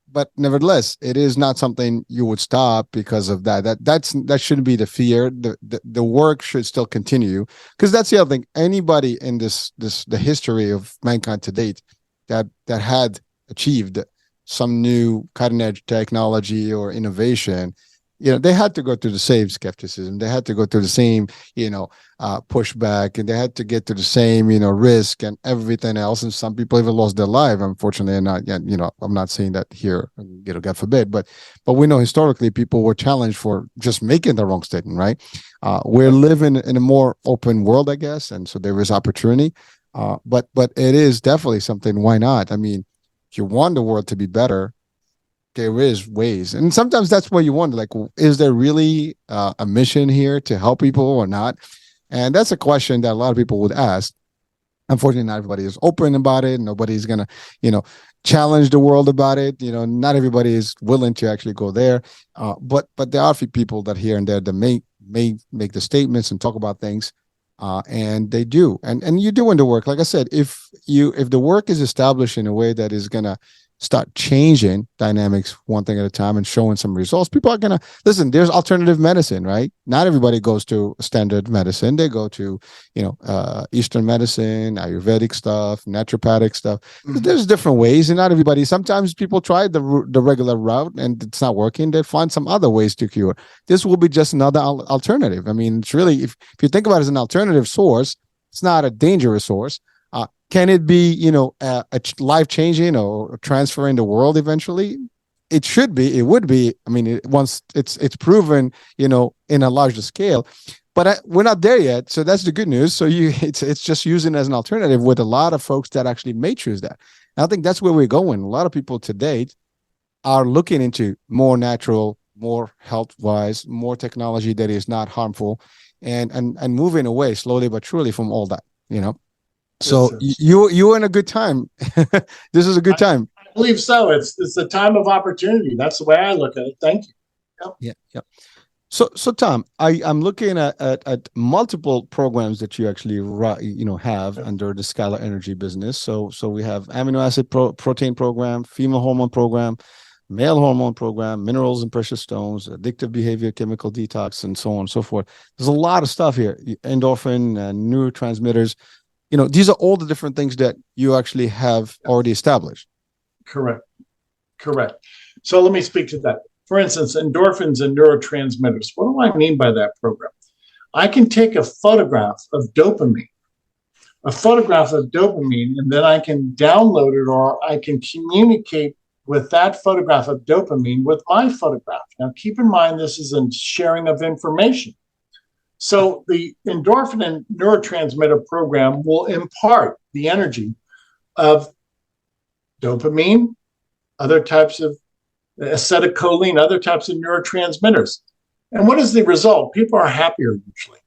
But nevertheless, it is not something you would stop because of that. That shouldn't be the fear. The work should still continue, because that's the other thing. Anybody in the history of mankind to date that had achieved some new cutting edge technology or innovation, they had to go through the same skepticism. They had to go through the same, pushback, and they had to get to the same, risk and everything else. And some people even lost their life, unfortunately. And not, I'm not saying that here, God forbid, but we know historically people were challenged for just making the wrong statement, right? We're living in a more open world, I guess. And so there is opportunity. But it is definitely something. Why not? I mean, if you want the world to be better, there is ways, and sometimes that's what you wonder, like, is there really a mission here to help people or not? And that's a question that a lot of people would ask. Unfortunately, not everybody is open about it. Nobody's gonna challenge the world about it. Not everybody is willing to actually go there, but there are a few people that here and there that may make the statements and talk about things, and they do, and you doing the work. Like I said, if the work is established in a way that is gonna start changing dynamics one thing at a time and showing some results, people are going to listen. There's alternative medicine, right? Not everybody goes to standard medicine. They go to, Eastern medicine, Ayurvedic stuff, naturopathic stuff. Mm-hmm. There's different ways, and not everybody, sometimes people try the regular route and it's not working. They find some other ways to cure. This will be just another alternative. I mean, it's really, if you think about it as an alternative source, it's not a dangerous source. Can it be, a life-changing or transferring the world eventually? It should be. It would be. I mean, once it's proven, in a larger scale. But we're not there yet, so that's the good news. So it's just using it as an alternative with a lot of folks that actually may choose that. And I think that's where we're going. A lot of people to date are looking into more natural, more health-wise, more technology that is not harmful, and moving away slowly but surely from all that. So you're in a good time. This is a good time. I believe so. It's a time of opportunity. That's the way I look at it. Thank you. Yep. Yeah. So Tom, I'm looking at multiple programs that you actually have under the Scalar Energy business. So we have amino acid protein program, female hormone program, male hormone program, minerals and precious stones, addictive behavior, chemical detox, and so on and so forth. There's a lot of stuff here. Endorphin, neurotransmitters. These are all the different things that you actually have already established. Correct. So let me speak to that. For instance, endorphins and neurotransmitters. What do I mean by that program? I can take a photograph of dopamine, and then I can download it, or I can communicate with that photograph of dopamine with my photograph. Now, keep in mind, this is a sharing of information. So the endorphin and neurotransmitter program will impart the energy of dopamine, other types of acetylcholine, other types of neurotransmitters. And what is the result? People are happier usually.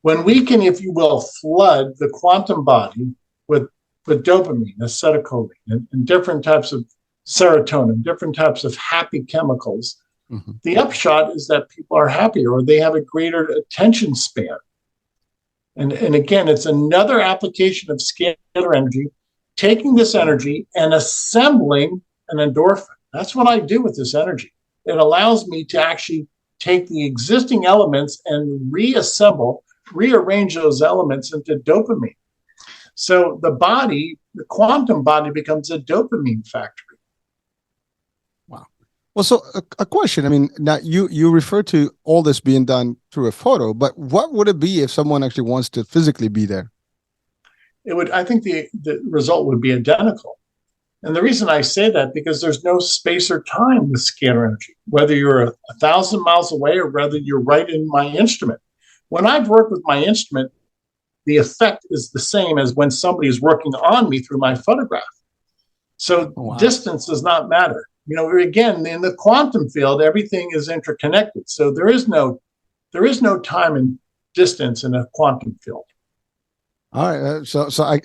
When we can, if you will, flood the quantum body with dopamine, acetylcholine, and different types of serotonin, different types of happy chemicals, the upshot is that people are happier or they have a greater attention span. And again, it's another application of scalar energy, taking this energy and assembling an endorphin. That's what I do with this energy. It allows me to actually take the existing elements and rearrange those elements into dopamine. So the body, the quantum body, becomes a dopamine factory. Wow. Well, so a question. I mean, now you refer to all this being done through a photo, but what would it be if someone actually wants to physically be there? I think the result would be identical. And the reason I say that, because there's no space or time with scalar energy, whether you're 1,000 miles away or whether you're right in my instrument. When I've worked with my instrument, the effect is the same as when somebody is working on me through my photograph. So distance does not matter. Again, in the quantum field, everything is interconnected. So there is no time and distance in a quantum field. All right,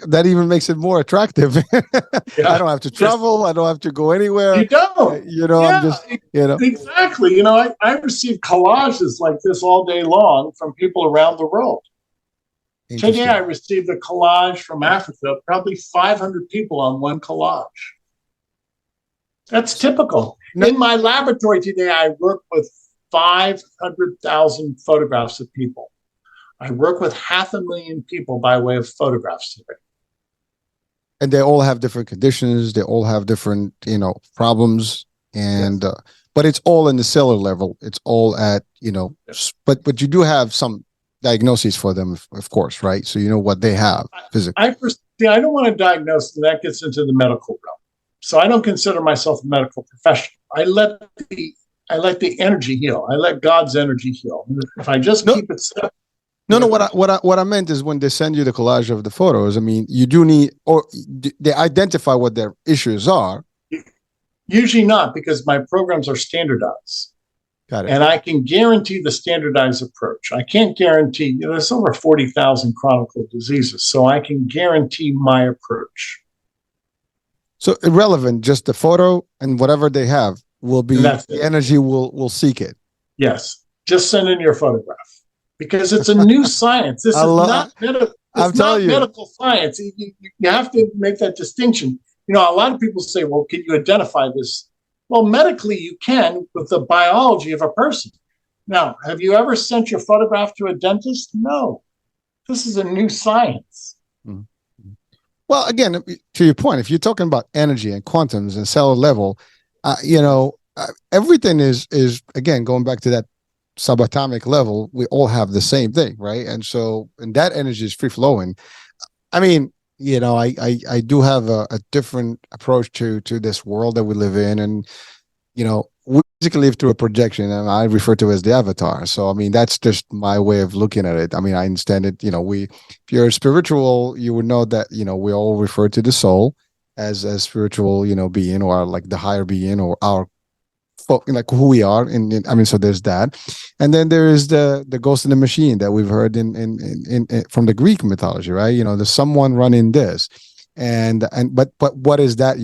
that even makes it more attractive. I don't have to travel. I don't have to go anywhere. You don't. I'm just. Exactly. I receive collages like this all day long from people around the world. Today, I received a collage from Africa, probably 500 people on one collage. That's typical. In my laboratory today, I work with 500,000 photographs of people. I work with 500,000 people by way of photographs today. And they all have different conditions. They all have different, problems. And but it's all in the cellular level. It's all at, but you do have some diagnoses for them, of course, right? So you know what they have physically. I don't want to diagnose, and that gets into the medical realm. So I don't consider myself a medical professional. I let the energy heal. I let God's energy heal. If I just keep it simple. No. What I meant is when they send you the collage of the photos, I mean, you do need, or they identify what their issues are. Usually not, because my programs are standardized. Got it. And I can guarantee the standardized approach. I can't guarantee, there's over 40,000 chronic diseases, so I can guarantee my approach. So irrelevant, just the photo and whatever they have will be, the energy will seek it. Yes. Just send in your photograph. Because it's a new science. This is not medical science. You have to make that distinction. A lot of people say, well, can you identify this? Well, medically, you can with the biology of a person. Now, have you ever sent your photograph to a dentist? No. This is a new science. Mm-hmm. Well, again, to your point, if you're talking about energy and quantums and cellular level, everything is, again, going back to that subatomic level, we all have the same thing, right? And that energy is free flowing. I mean, I do have a different approach to this world that we live in, and we basically live through a projection, and I refer to it as the avatar. So I mean, that's just my way of looking at it. I mean, I understand it. If you're spiritual, you would know that we all refer to the soul as a spiritual being, or like the higher being, or our like who we are. So there's that, and then there is the ghost in the machine that we've heard in from the Greek mythology, right? There's someone running this, but what is that?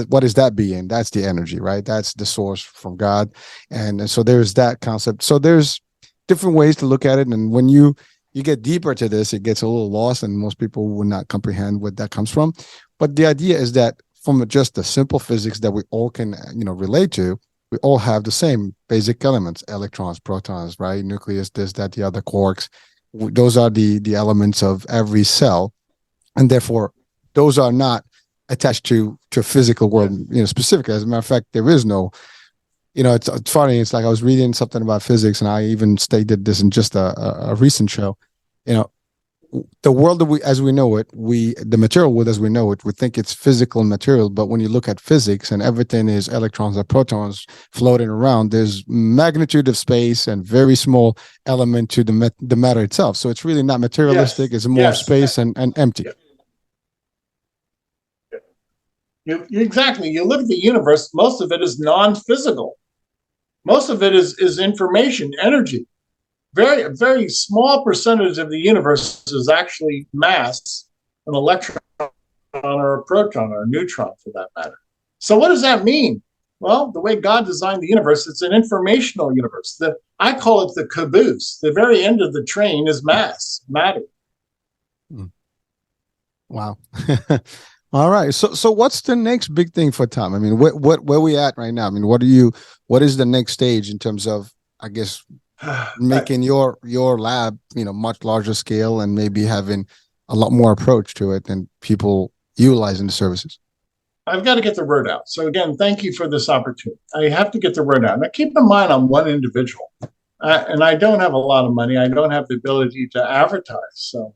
What is that being? That's the energy, right? That's the source from God, and so there's that concept. So there's different ways to look at it, and when you get deeper to this, it gets a little lost, and most people will not comprehend what that comes from. But the idea is that from just the simple physics that we all can relate to, we all have the same basic elements: electrons, protons, right? Nucleus, this, that, the other, quarks. Those are the elements of every cell, and therefore those are not attached to a physical world, specifically. As a matter of fact, there is no. It's funny. It's like I was reading something about physics, and I even stated this in just a recent show. The world that as we know it, the material world as we know it, we think it's physical material. But when you look at physics and everything is electrons or protons floating around, there's magnitude of space and very small element to the matter itself. So it's really not materialistic. It's more space and empty. Exactly. You look at the universe, most of it is non-physical. Most of it is information, energy. very small percentage of the universe is actually mass, an electron or a proton or a neutron for that matter. So what does that mean? Well, the way God designed the universe, it's an informational universe. I call it the caboose. The very end of the train is matter. Wow. All right. So what's the next big thing for Tom? I mean, where we at right now? I mean, what is the next stage in terms of, I guess, making your lab, much larger scale and maybe having a lot more approach to it and people utilizing the services? I've got to get the word out. So again, thank you for this opportunity. I have to get the word out. Now, keep in mind, I'm one individual, and I don't have a lot of money. I don't have the ability to advertise. So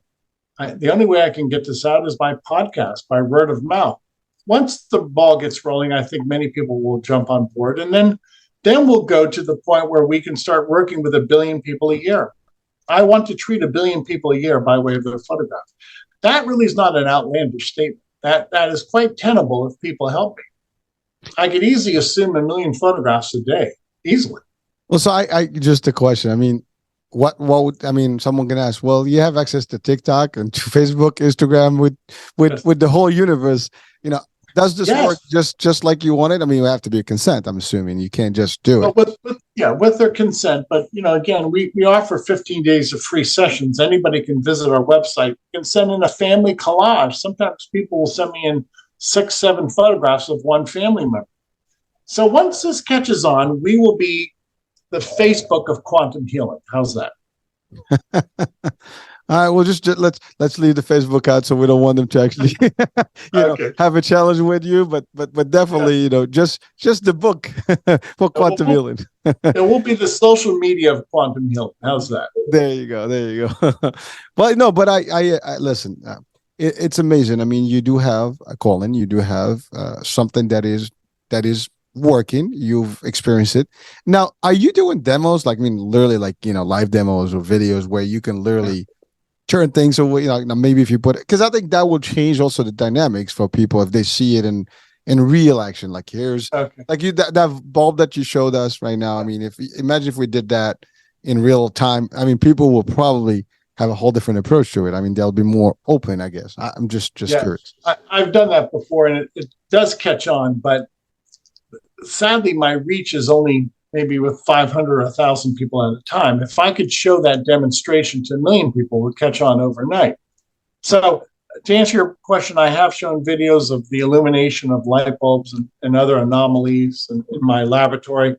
the only way I can get this out is by podcast, by word of mouth. Once the ball gets rolling, I think many people will jump on board, and then we'll go to the point where we can start working with 1 billion people a year. I want to treat 1 billion people a year by way of their photograph. That really is not an outlandish statement. That is quite tenable if people help me. I could easily assume 1 million photographs a day, easily. Well, so I just a question. I mean, what would, I mean, someone can ask, well, you have access to TikTok and to Facebook, Instagram with the whole universe. Does this work just like you want it? I mean, you have to be a consent, I'm assuming. You can't just do it. With their consent. But, again, we offer 15 days of free sessions. Anybody can visit our website. You can send in a family collage. Sometimes people will send me in 6, 7 photographs of one family member. So once this catches on, we will be the Facebook of quantum healing. How's that? All right, well, just let's leave the Facebook out, so we don't want them to actually, have a challenge with you. But definitely, just the book for quantum healing. It will be the social media of quantum healing. How's that? There you go. But I listen. It's amazing. I mean, you do have a calling. You do have something that is working. You've experienced it. Now, are you doing demos? Literally, live demos or videos where you can literally turn things away, maybe if you put it, because I think that will change also the dynamics for people if they see it in real action. Like here's that bulb that you showed us right now. I mean, imagine if we did that in real time. I mean, people will probably have a whole different approach to it. I mean, they'll be more open, I guess. I'm just curious. I've done that before, and it does catch on, but sadly, my reach is only maybe with 500 or 1,000 people at a time. If I could show that demonstration to 1 million people, it would catch on overnight. So to answer your question, I have shown videos of the illumination of light bulbs and other anomalies in my laboratory.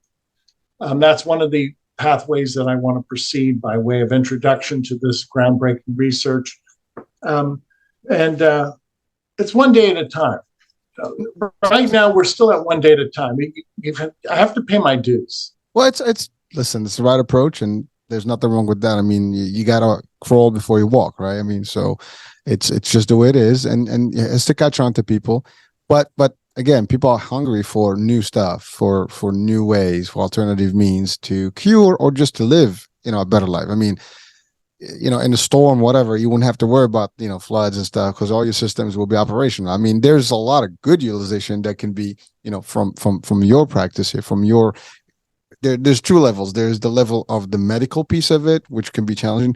That's one of the pathways that I want to proceed by way of introduction to this groundbreaking research. And it's one day at a time. Right now, we're still at one day at a time. I have to pay my dues. Well, listen, it's the right approach, and there's nothing wrong with that. I mean, you gotta crawl before you walk, right? I mean, so it's just the way it is, and it's to catch on to people. But again, people are hungry for new stuff, for new ways, for alternative means to cure or just to live, a better life. I mean, in a storm, whatever, you wouldn't have to worry about, floods and stuff because all your systems will be operational. I mean, there's a lot of good utilization that can be, from your practice here, there's 2 levels. There's the level of the medical piece of it, which can be challenging,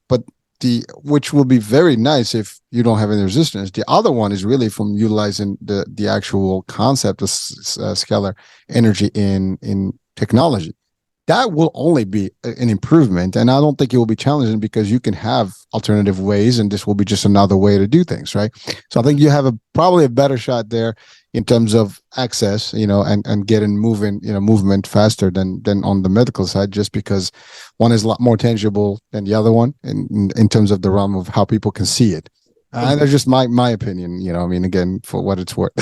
but which will be very nice if you don't have any resistance. The other one is really from utilizing the actual concept of scalar energy in technology. That will only be an improvement. And I don't think it will be challenging because you can have alternative ways and this will be just another way to do things, right? So I think you have probably a better shot there in terms of access, and getting movement faster than on the medical side, just because one is a lot more tangible than the other one in terms of the realm of how people can see it. And that's just my opinion, again, for what it's worth.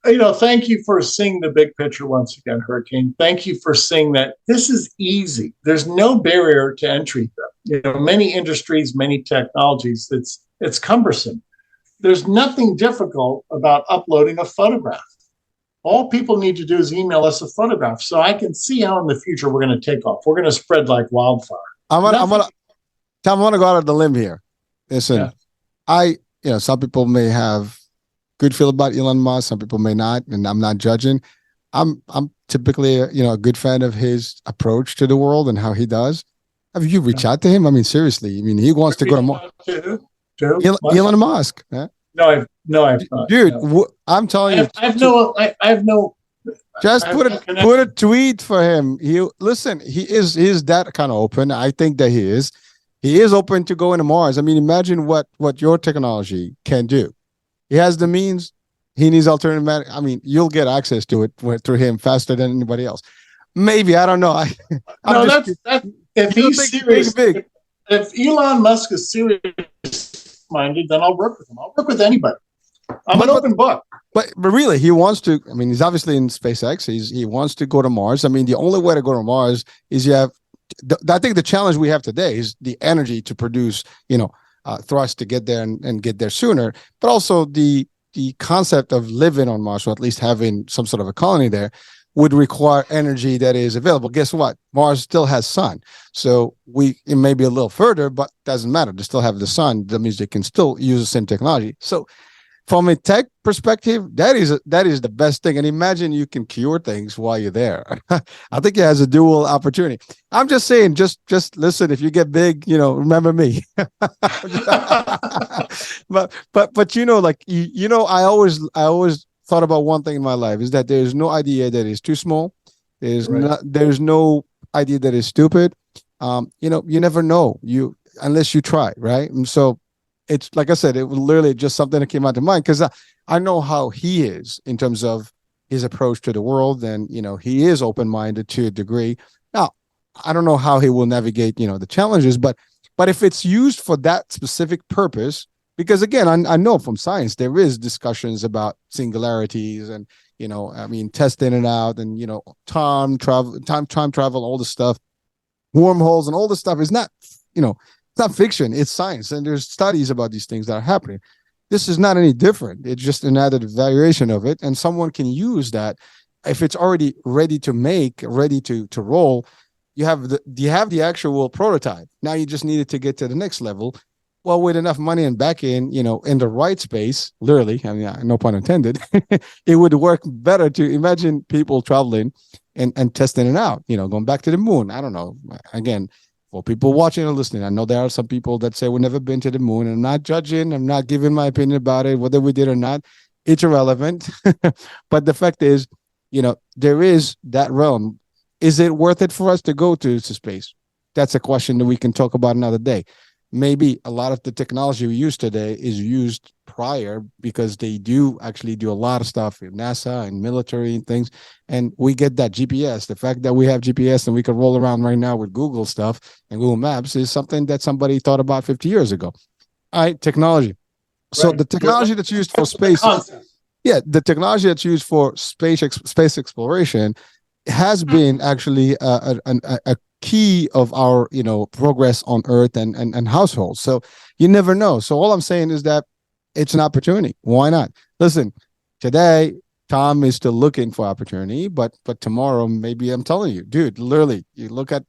Thank you for seeing the big picture once again, Hurricane. Thank you for seeing that this is easy. There's no barrier to entry. Many industries, many technologies, it's cumbersome. There's nothing difficult about uploading a photograph. All people need to do is email us a photograph. So I can see how in the future we're going to take off. We're going to spread like wildfire. I'm gonna go out of the limb here. Listen, some people may have good feel about Elon Musk, some people may not, and I'm not judging. I'm typically a good fan of his approach to the world and how he does. Have you reached out to him? I mean, seriously. I mean, he wants to go to Mars. Elon Musk. Huh? No, I've not. Dude, No. I'm telling you, I have no. just I have put no a connection. tweet for him. He is that kind of open. I think that he is. He is open to going to Mars. I mean, imagine what your technology can do. He has the means. He needs alternative. I mean, you'll get access to it through him faster than anybody else. Maybe, I don't know. I'm No, just. that's if You he's think serious. big. If Elon Musk is serious minded, then I'll work with him. I'll work with anybody. I'm an open book. But really, he wants to. I mean, he's obviously in SpaceX. He wants to go to Mars. I mean, the only way to go to Mars is you have. I think the challenge we have today is the energy to produce, thrust to get there and get there sooner, but also the concept of living on Mars, or at least having some sort of a colony there, would require energy that is available. Guess what? Mars still has sun, so it may be a little further, but doesn't matter. They still have the sun. That means they can still use the same technology. So from a tech perspective, that is the best thing. And imagine you can cure things while you're there. I think it has a dual opportunity. I'm just saying, just listen. If you get big, remember me. but I always thought about one thing in my life is that there's no idea that is too small. There's no idea that is stupid. You never know unless you try, right? And so it's like I said, it was literally just something that came out to mind because I know how he is in terms of his approach to the world, and he is open-minded to a degree. Now, I don't know how he will navigate, the challenges, but if it's used for that specific purpose, because again, I know from science there is discussions about singularities and testing it out, and time travel, all the stuff, wormholes, and all this stuff is not it's not fiction, it's science, and there's studies about these things that are happening. This is not any different. It's just an added variation of it, and someone can use that if it's already ready to make, ready to roll. You have the actual prototype. Now you just needed to get to the next level. Well, with enough money and back in the right space, literally, I mean, no pun intended, it would work better to imagine people traveling and testing it out, going back to the moon. I don't know. Again, for people watching or listening, I know there are some people that say we've never been to the moon. I'm not judging. I'm not giving my opinion about it, whether we did or not. It's irrelevant. But the fact is, there is that realm. Is it worth it for us to go to space? That's a question that we can talk about another day. Maybe a lot of the technology we use today is used prior because they do actually do a lot of stuff in NASA and military and things. And we get that GPS. The fact that we have GPS and we can roll around right now with Google stuff and Google Maps is something that somebody thought about 50 years ago. All right, technology. So the technology that's used for space, the technology that's used for space exploration has been actually a key of our progress on Earth and households. So you never know. So all I'm saying is that it's an opportunity. Why not? Listen, today Tom is still looking for opportunity, but tomorrow maybe, I'm telling you, dude, literally, you look at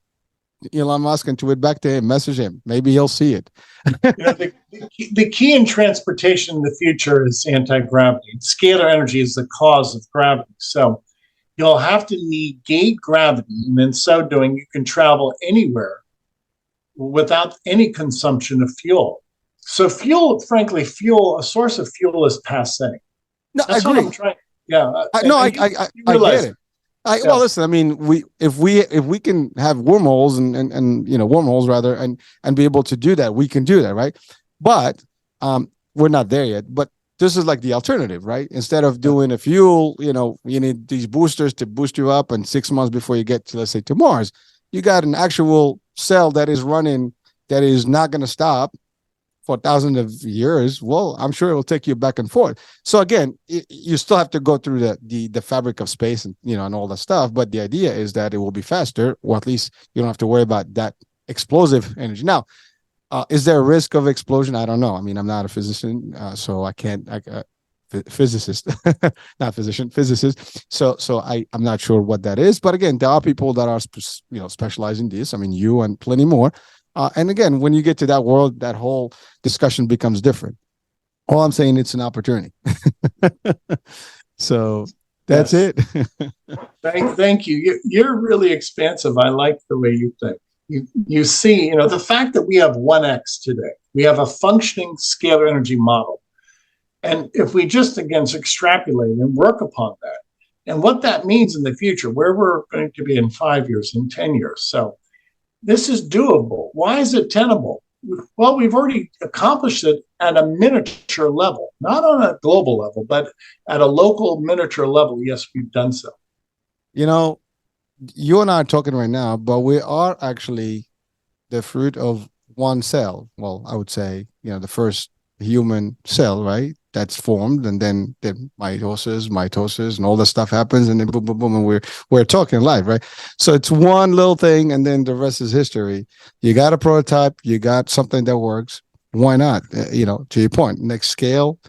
Elon Musk and tweet back to him, message him. Maybe he'll see it. The key in transportation in the future is anti-gravity. Scalar energy is the cause of gravity. So you'll have to negate gravity, and in so doing, you can travel anywhere without any consumption of fuel. So a source of fuel is passé. No, That's I agree. what I'm trying. Yeah. I get it. Well, listen. I mean, if we can have wormholes and wormholes rather and be able to do that, we can do that, right? But we're not there yet. But this is like the alternative, right? Instead of doing a fuel, you need these boosters to boost you up, and 6 months before you get to, let's say, to Mars, you got an actual cell that is running, that is not going to stop for thousands of years. Well, I'm sure it will take you back and forth. So again, you still have to go through the fabric of space and and all that stuff. But the idea is that it will be faster, or at least you don't have to worry about that explosive energy. Now, is there a risk of explosion? I don't know. I mean, I'm not a physician, so I can't. Physicist, not physician, physicist. So I'm not sure what that is. But again, there are people that are specialize in this. I mean, you and plenty more. And again, when you get to that world, that whole discussion becomes different. All I'm saying, it's an opportunity. So that's it. Thank you. You're really expansive. I like the way you think. you see, the fact that we have 1x today, we have a functioning scalar energy model. And if we just, again, extrapolate and work upon that, and what that means in the future, where we're going to be in 5 years, in 10 years. So this is doable. Why is it tenable? Well, we've already accomplished it at a miniature level, not on a global level, but at a local miniature level. Yes, we've done so. You and I are talking right now, but we are actually the fruit of one cell. Well, I would say, the first human cell, right? That's formed, and then mitosis, and all this stuff happens, and then boom, boom, boom, and we're talking live, right? So it's one little thing, and then the rest is history. You got a prototype, you got something that works. Why not? To your point, next scale,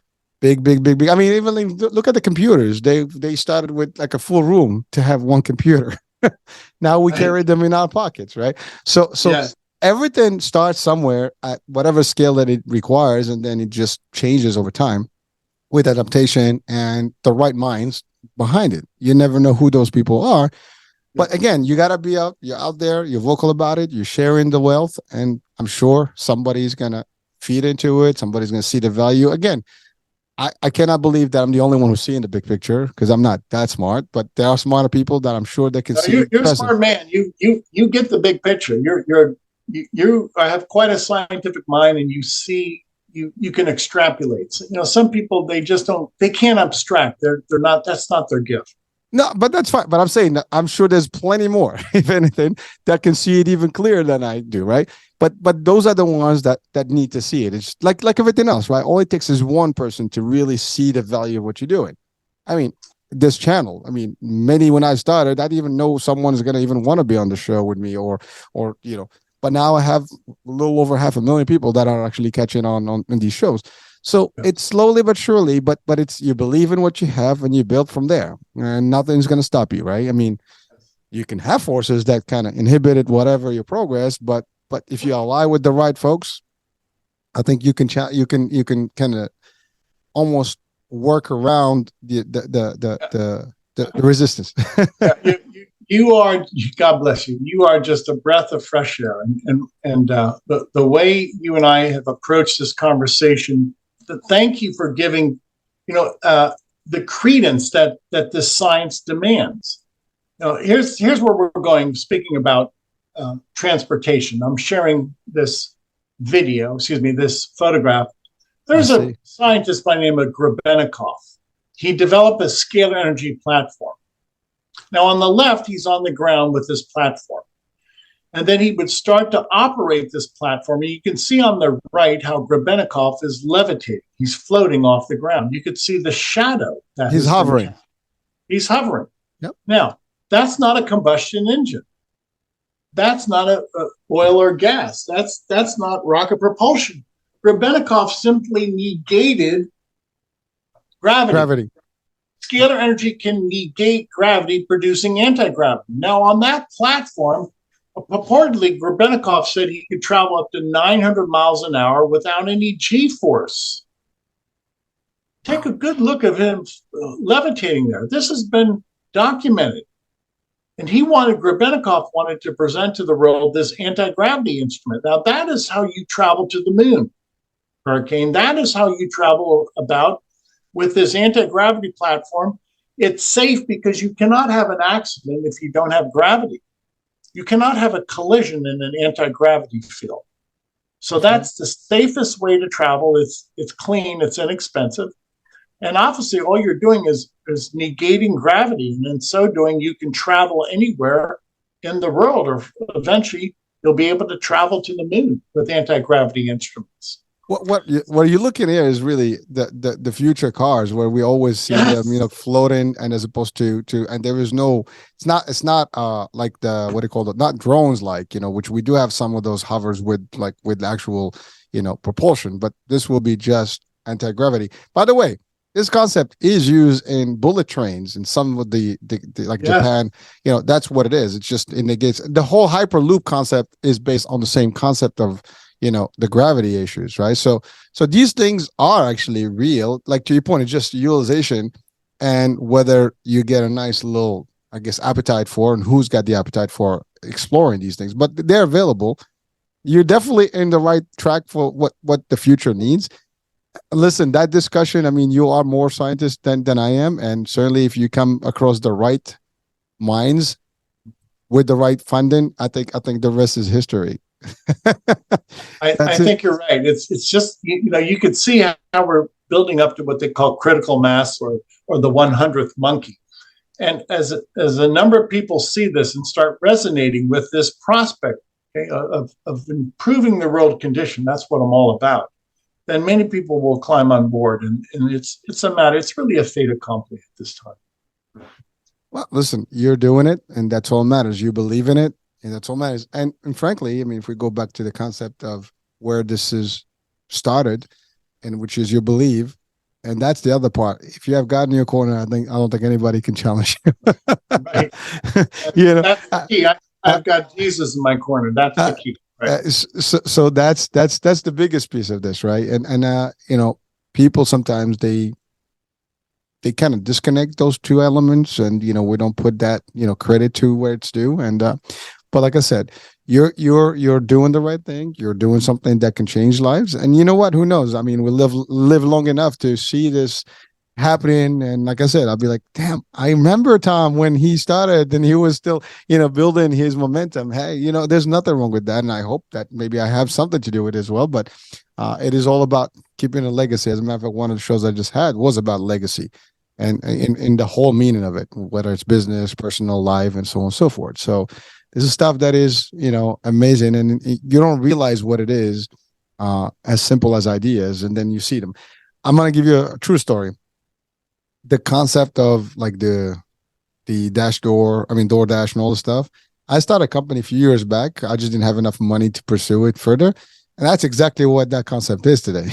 big. I mean, even look at the computers. They started with like a full room to have one computer. Now we carry them in our pockets, right? So yes. Everything starts somewhere at whatever scale that it requires, and then it just changes over time with adaptation and the right minds behind it. You never know who those people are. But again, you got to be you're out there, you're vocal about it, you're sharing the wealth, and I'm sure somebody's going to feed into it. Somebody's going to see the value. Again, I cannot believe that I'm the only one who's seeing the big picture, because I'm not that smart, but there are smarter people that I'm sure they can see. You're a smart man. You get the big picture. You have quite a scientific mind, and you see, you can extrapolate. So, some people, they can't abstract. They're not, that's not their gift. No, but that's fine. But I'm saying that I'm sure there's plenty more, if anything, that can see it even clearer than I do, right? But those are the ones that need to see it. It's like everything else, right? All it takes is one person to really see the value of what you're doing. I mean, this channel, many, when I started, I didn't even know someone's going to even want to be on the show with me or but now I have a little over 500,000 people that are actually catching on in these shows. So It's slowly but surely, but it's, you believe in what you have and you build from there, and nothing's going to stop you, right? You can have forces that kind of inhibited whatever your progress, but if you ally with the right folks, I think you can kind of almost work around the resistance. You are, God bless you. You are just a breath of fresh air, and the way you and I have approached this conversation. Thank you for giving, the credence that this science demands. Here's where we're going. Speaking about transportation, I'm sharing this this photograph. There's a scientist by the name of Grebennikov. He developed a scalar energy platform. Now, on the left, he's on the ground with this platform. And then he would start to operate this platform. And you can see on the right how Grebennikov is levitating. He's floating off the ground. You could see the shadow. He's hovering. He's hovering. Yep. Now, that's not a combustion engine. That's not a oil or gas. That's not rocket propulsion. Grebennikov simply negated gravity. Scalar energy can negate gravity, producing anti-gravity. Now, on that platform, purportedly, Grebennikov said he could travel up to 900 miles an hour without any G-force. Take a good look at him levitating there. This has been documented. And Grebennikov wanted to present to the world this anti-gravity instrument. Now, that is how you travel to the moon, Hurricane. That is how you travel about with this anti-gravity platform. It's safe because you cannot have an accident if you don't have gravity. You cannot have a collision in an anti-gravity field. So that's the safest way to travel. It's clean, it's inexpensive. And obviously all you're doing is negating gravity. And in so doing, you can travel anywhere in the world, or eventually you'll be able to travel to the moon with anti-gravity instruments. What you're looking here is really the future cars, where we always see them, floating, and as opposed to and there is no, it's not like the, what do you call it, not drones, like, which we do have some of those hovers with actual, propulsion, but this will be just anti-gravity. By the way, this concept is used in bullet trains and some of the Japan, that's what it is. It's just indicates the whole hyperloop concept is based on the same concept of, the gravity issues, right? So these things are actually real. Like, to your point, it's just utilization and whether you get a nice little, I guess, appetite for, and who's got the appetite for exploring these things, but they're available. You're definitely in the right track for what the future needs. Listen, that discussion, I mean, you are more scientist than I am, and certainly if you come across the right minds with the right funding, I think the rest is history. I think you're right. It's just you could see how we're building up to what they call critical mass, or the 100th monkey. And as a number of people see this and start resonating with this prospect, okay, of improving the world condition, that's what I'm all about, then many people will climb on board. And it's really a fait accompli at this time. Well, listen, you're doing it, and that's all that matters. You believe in it, and that's all that matters. And frankly, I mean, if we go back to the concept of where this is started, and which is you believe, and that's the other part. If you have God in your corner, I don't think anybody can challenge you. Right. That's the key. I've got Jesus in my corner. That's the key. Right. So that's the biggest piece of this, right? And people sometimes they kind of disconnect those two elements, and we don't put that credit to where it's due. And but like I said, you're doing the right thing. You're doing something that can change lives. And you know what? Who knows? I mean, we live long enough to see this happening. And like I said, I'll be like, damn, I remember Tom when he started and he was still, building his momentum. Hey, there's nothing wrong with that. And I hope that maybe I have something to do with it as well. But it is all about keeping a legacy. As a matter of fact, one of the shows I just had was about legacy, and in the whole meaning of it, whether it's business, personal life, and so on and so forth. So this is stuff that is, amazing. And you don't realize what it is, as simple as ideas. And then you see them. I'm going to give you a true story. The concept of like the DoorDash and all the stuff. I started a company a few years back. I just didn't have enough money to pursue it further. And that's exactly what that concept is today.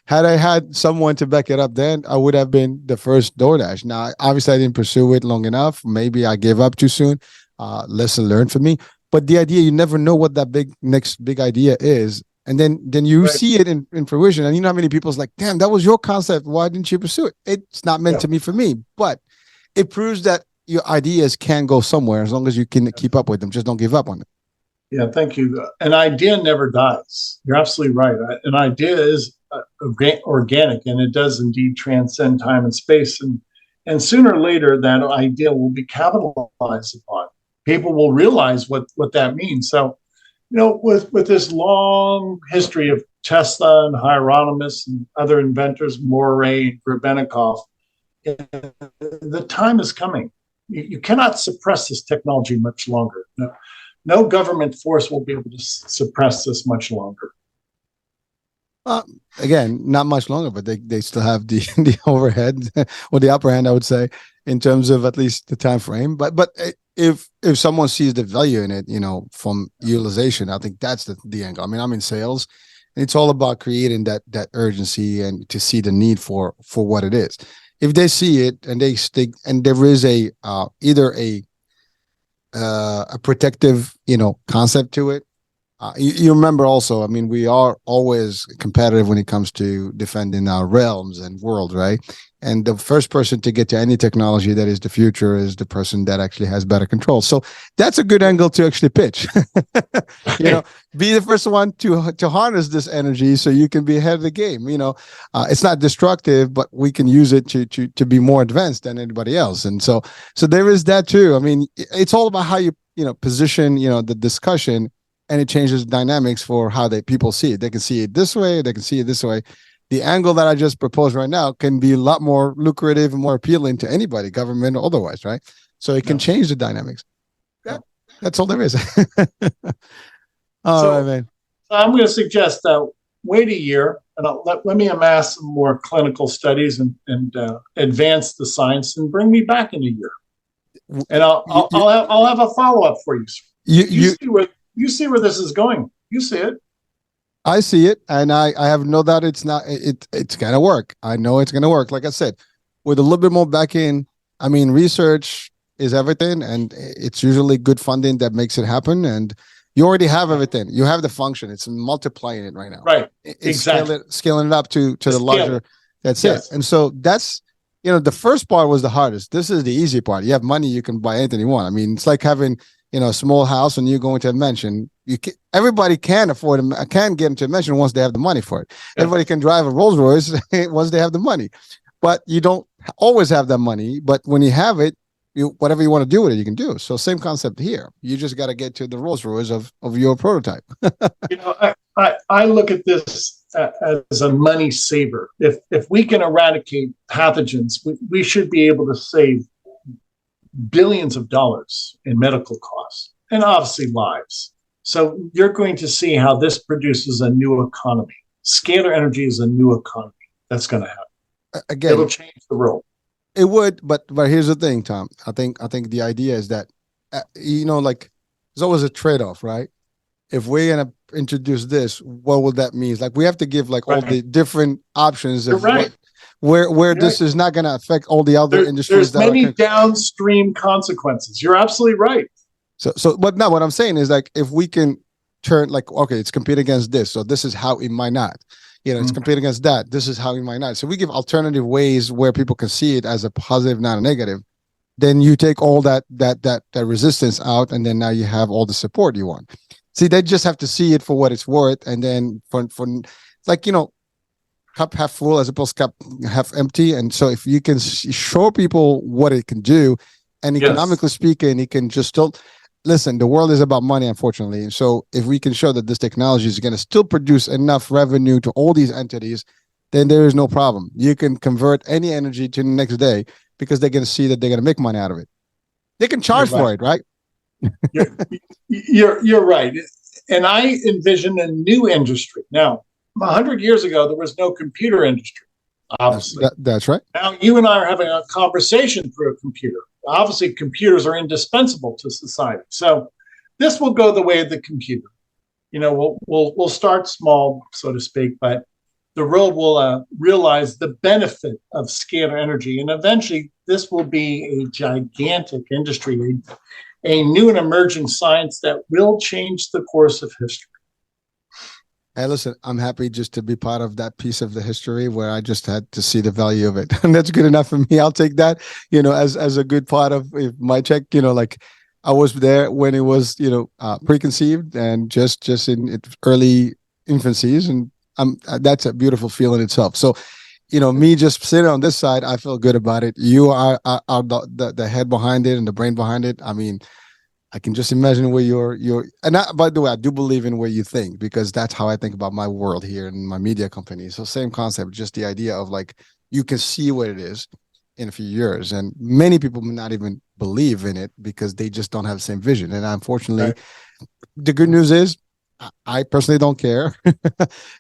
Had I had someone to back it up then, I would have been the first DoorDash. Now, obviously, I didn't pursue it long enough. Maybe I gave up too soon. Lesson learned for me. But the idea, you never know what that next big idea is. And then you see it in fruition. And you know how many people's like, damn, that was your concept. Why didn't you pursue it? It's not meant to be for me. But it proves that your ideas can go somewhere as long as you can keep up with them. Just don't give up on it. Yeah, thank you. An idea never dies. You're absolutely right. An idea is organic, and it does indeed transcend time and space. And sooner or later, that idea will be capitalized upon. People will realize what that means. So, with this long history of Tesla and Hieronymus and other inventors, Moray and Grebennikov, the time is coming. You cannot suppress this technology much longer. No government force will be able to suppress this much longer. Again, not much longer, but they still have the overhead or the upper hand, I would say, in terms of at least the time frame. But if someone sees the value in it, from utilization, I think that's the angle. I mean, I'm in sales. It's all about creating that urgency and to see the need for what it is. If they see it and they stick, and there is either a protective, concept to it. You remember also, I mean, we are always competitive when it comes to defending our realms and world, right? And the first person to get to any technology that is the future is the person that actually has better control. So that's a good angle to actually pitch. Be the first one to harness this energy so you can be ahead of the game. It's not destructive, but we can use it to be more advanced than anybody else. And so there is that too. I mean, it's all about how you position the discussion, and it changes dynamics for how people see it. They can see it this way, they can see it this way. The angle that I just proposed right now can be a lot more lucrative and more appealing to anybody, government or otherwise, right? So it can change the dynamics. That's all there is. All right, man. I'm going to suggest wait a year, and let me amass some more clinical studies and advance the science, and bring me back in a year. And I'll have a follow-up for you. You see where this is going. You see it. I see it, and I have no doubt it's going to work. I know it's going to work. Like I said, with a little bit more back in, I mean, research is everything, and it's usually good funding that makes it happen. And you already have everything. You have the function. It's multiplying it right now. Right. It's exactly. Scaling it up to the larger. That's it. And so that's the first part was the hardest. This is the easy part. You have money, you can buy anything you want. I mean, it's like having, a small house and you go into a mansion. Everybody can can get into a mansion once they have the money for it. Yeah. Everybody can drive a Rolls Royce once they have the money, but you don't always have that money. But when you have it, whatever you want to do with it, you can do. So same concept here. You just got to get to the Rolls Royce of your prototype. I look at this as a money saver. If we can eradicate pathogens, we should be able to save billions of dollars in medical costs and obviously lives. So you're going to see how this produces a new economy. Scalar energy is a new economy that's going to happen. Again, it'll change the world. It would, but here's the thing, Tom. I think the idea is that like there's always a trade-off, right? If we're gonna introduce this, what would that mean? Like we have to give like all the different options of where this is not gonna affect all the other industries. There's many downstream consequences. You're absolutely right. So, but no, what I'm saying is like if we can turn like, okay, it's compete against this, so this is how it might not. It's compete against that. This is how it might not. So we give alternative ways where people can see it as a positive, not a negative. Then you take all that resistance out, and then now you have all the support you want. See, they just have to see it for what it's worth, and then for like cup half full as opposed to cup half empty. And so if you can show people what it can do, and economically speaking, it can just still. Listen, the world is about money, unfortunately. So if we can show that this technology is going to still produce enough revenue to all these entities, then there is no problem. You can convert any energy to the next day because they're going to see that they're going to make money out of it. They can charge for it, right? You're right. And I envision a new industry. Now, 100 years ago, there was no computer industry, obviously. That's right. Now, you and I are having a conversation through a computer. Obviously, computers are indispensable to society. So this will go the way of the computer. We'll start small, so to speak, but the world will realize the benefit of scalar energy. And eventually, this will be a gigantic industry, a new and emerging science that will change the course of history. Hey, listen, I'm happy just to be part of that piece of the history where I just had to see the value of it. And that's good enough for me. I'll take that, as a good part of my check, like I was there when it was, preconceived and just in its early infancies. And that's a beautiful feeling itself. So, me just sitting on this side, I feel good about it. You are the head behind it and the brain behind it. I mean, I can just imagine where you're, and by the way, I do believe in where you think, because that's how I think about my world here in my media company. So same concept, just the idea of like, you can see what it is in a few years. And many people may not even believe in it because they just don't have the same vision. And unfortunately, the good news is I personally don't care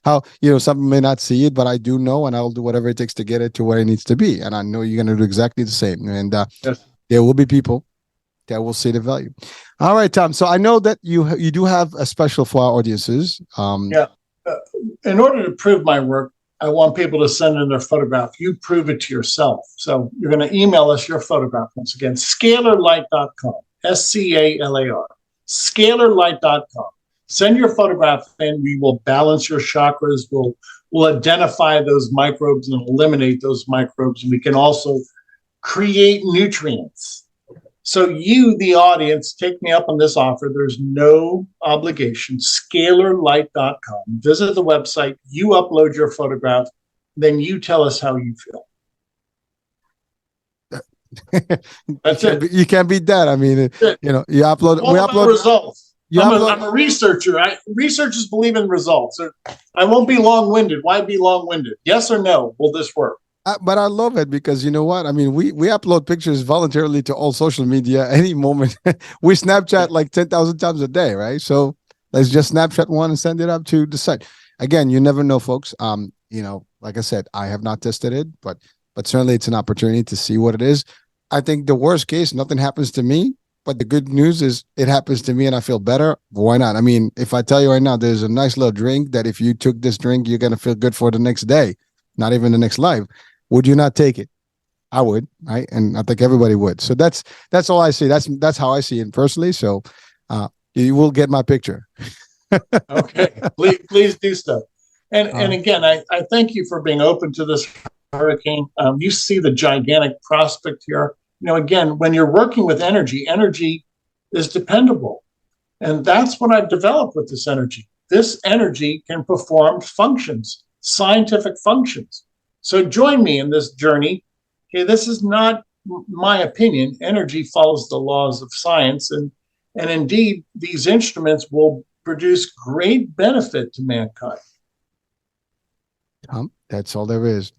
how, some may not see it, but I do know, and I'll do whatever it takes to get it to where it needs to be. And I know you're going to do exactly the same. And there will be people that will see the value. All right, Tom. So I know that you do have a special for our audiences. In order to prove my work, I want people to send in their photograph. You prove it to yourself. So you're going to email us your photograph. Once again, scalarlight.com, SCALAR, scalarlight.com. Send your photograph in. We will balance your chakras. We'll identify those microbes and eliminate those microbes. And we can also create nutrients. So you, the audience, take me up on this offer. There's no obligation. Scalarlight.com. Visit the website. You upload your photograph. Then you tell us how you feel. That's it. You can't beat that. I mean, you upload. We upload results. I'm a researcher. Researchers believe in results. I won't be long-winded. Why be long-winded? Yes or no? Will this work? But I love it because you know what? I mean, we upload pictures voluntarily to all social media any moment. We Snapchat like 10,000 times a day, right? So let's just Snapchat one and send it up to the site. Again, you never know, folks. Like I said, I have not tested it, but certainly it's an opportunity to see what it is. I think the worst case, nothing happens to me. But the good news is it happens to me and I feel better. Why not? I mean, if I tell you right now, there's a nice little drink that if you took this drink, you're going to feel good for the next day, not even the next life. Would you not take it? I would, right? And I think everybody would. So that's all I see. That's how I see it personally. So you will get my picture. Okay, please do so. And again, I thank you for being open to this hurricane. You see the gigantic prospect here. Again, when you're working with energy, energy is dependable. And that's what I've developed with this energy. This energy can perform functions, scientific functions. So join me in this journey. Okay, this is not my opinion. Energy follows the laws of science, and indeed, these instruments will produce great benefit to mankind. That's all there is.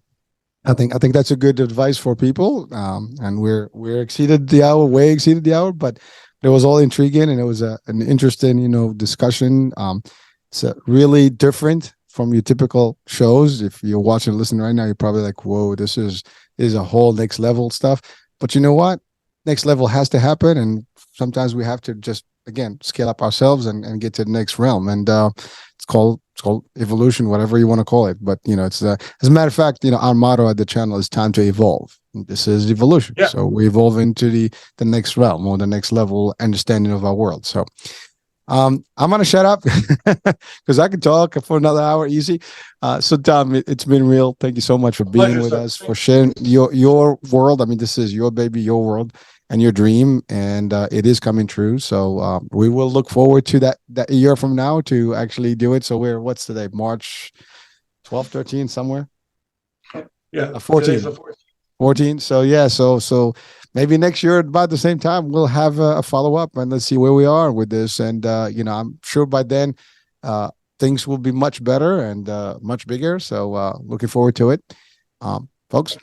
I think that's a good advice for people. And we're exceeded the hour, way exceeded the hour, but it was all intriguing and it was an interesting, discussion. It's really different from your typical shows. If you're watching and listening right now, you're probably like, whoa, this is a whole next level stuff. But you know what? Next level has to happen. And sometimes we have to just, again, scale up ourselves and get to the next realm. And it's called evolution, whatever you want to call it. But, it's as a matter of fact, our motto at the channel is time to evolve. This is evolution. Yeah. So we evolve into the next realm or the next level understanding of our world. So I'm going to shut up because I could talk for another hour easy. So Tom, it's been real. Thank you so much for being with us, for sharing your world. I mean, this is your baby, your world and your dream, and it is coming true. So we will look forward to that a year from now to actually do it. So what's today? March 12, 13, somewhere? Yeah. 14. 14. So yeah, so maybe next year about the same time we'll have a follow-up and let's see where we are with this. And I'm sure by then things will be much better and much bigger. So looking forward to it. Folks,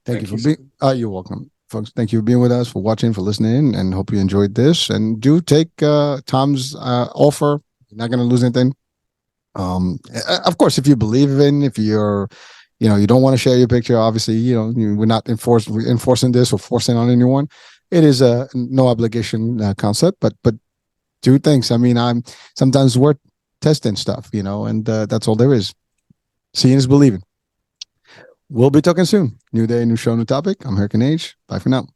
thank you for being you're welcome. Folks, thank you for being with us, for watching, for listening, and hope you enjoyed this. And do take Tom's offer. You're not going to lose anything. Of course, if you believe if you're you don't want to share your picture, obviously, we're not enforcing this or forcing on anyone. It is a no obligation concept, but two things. I mean, sometimes we're testing stuff, and that's all there is. Seeing is believing. We'll be talking soon. New day, new show, new topic. I'm Hurricane H. Bye for now.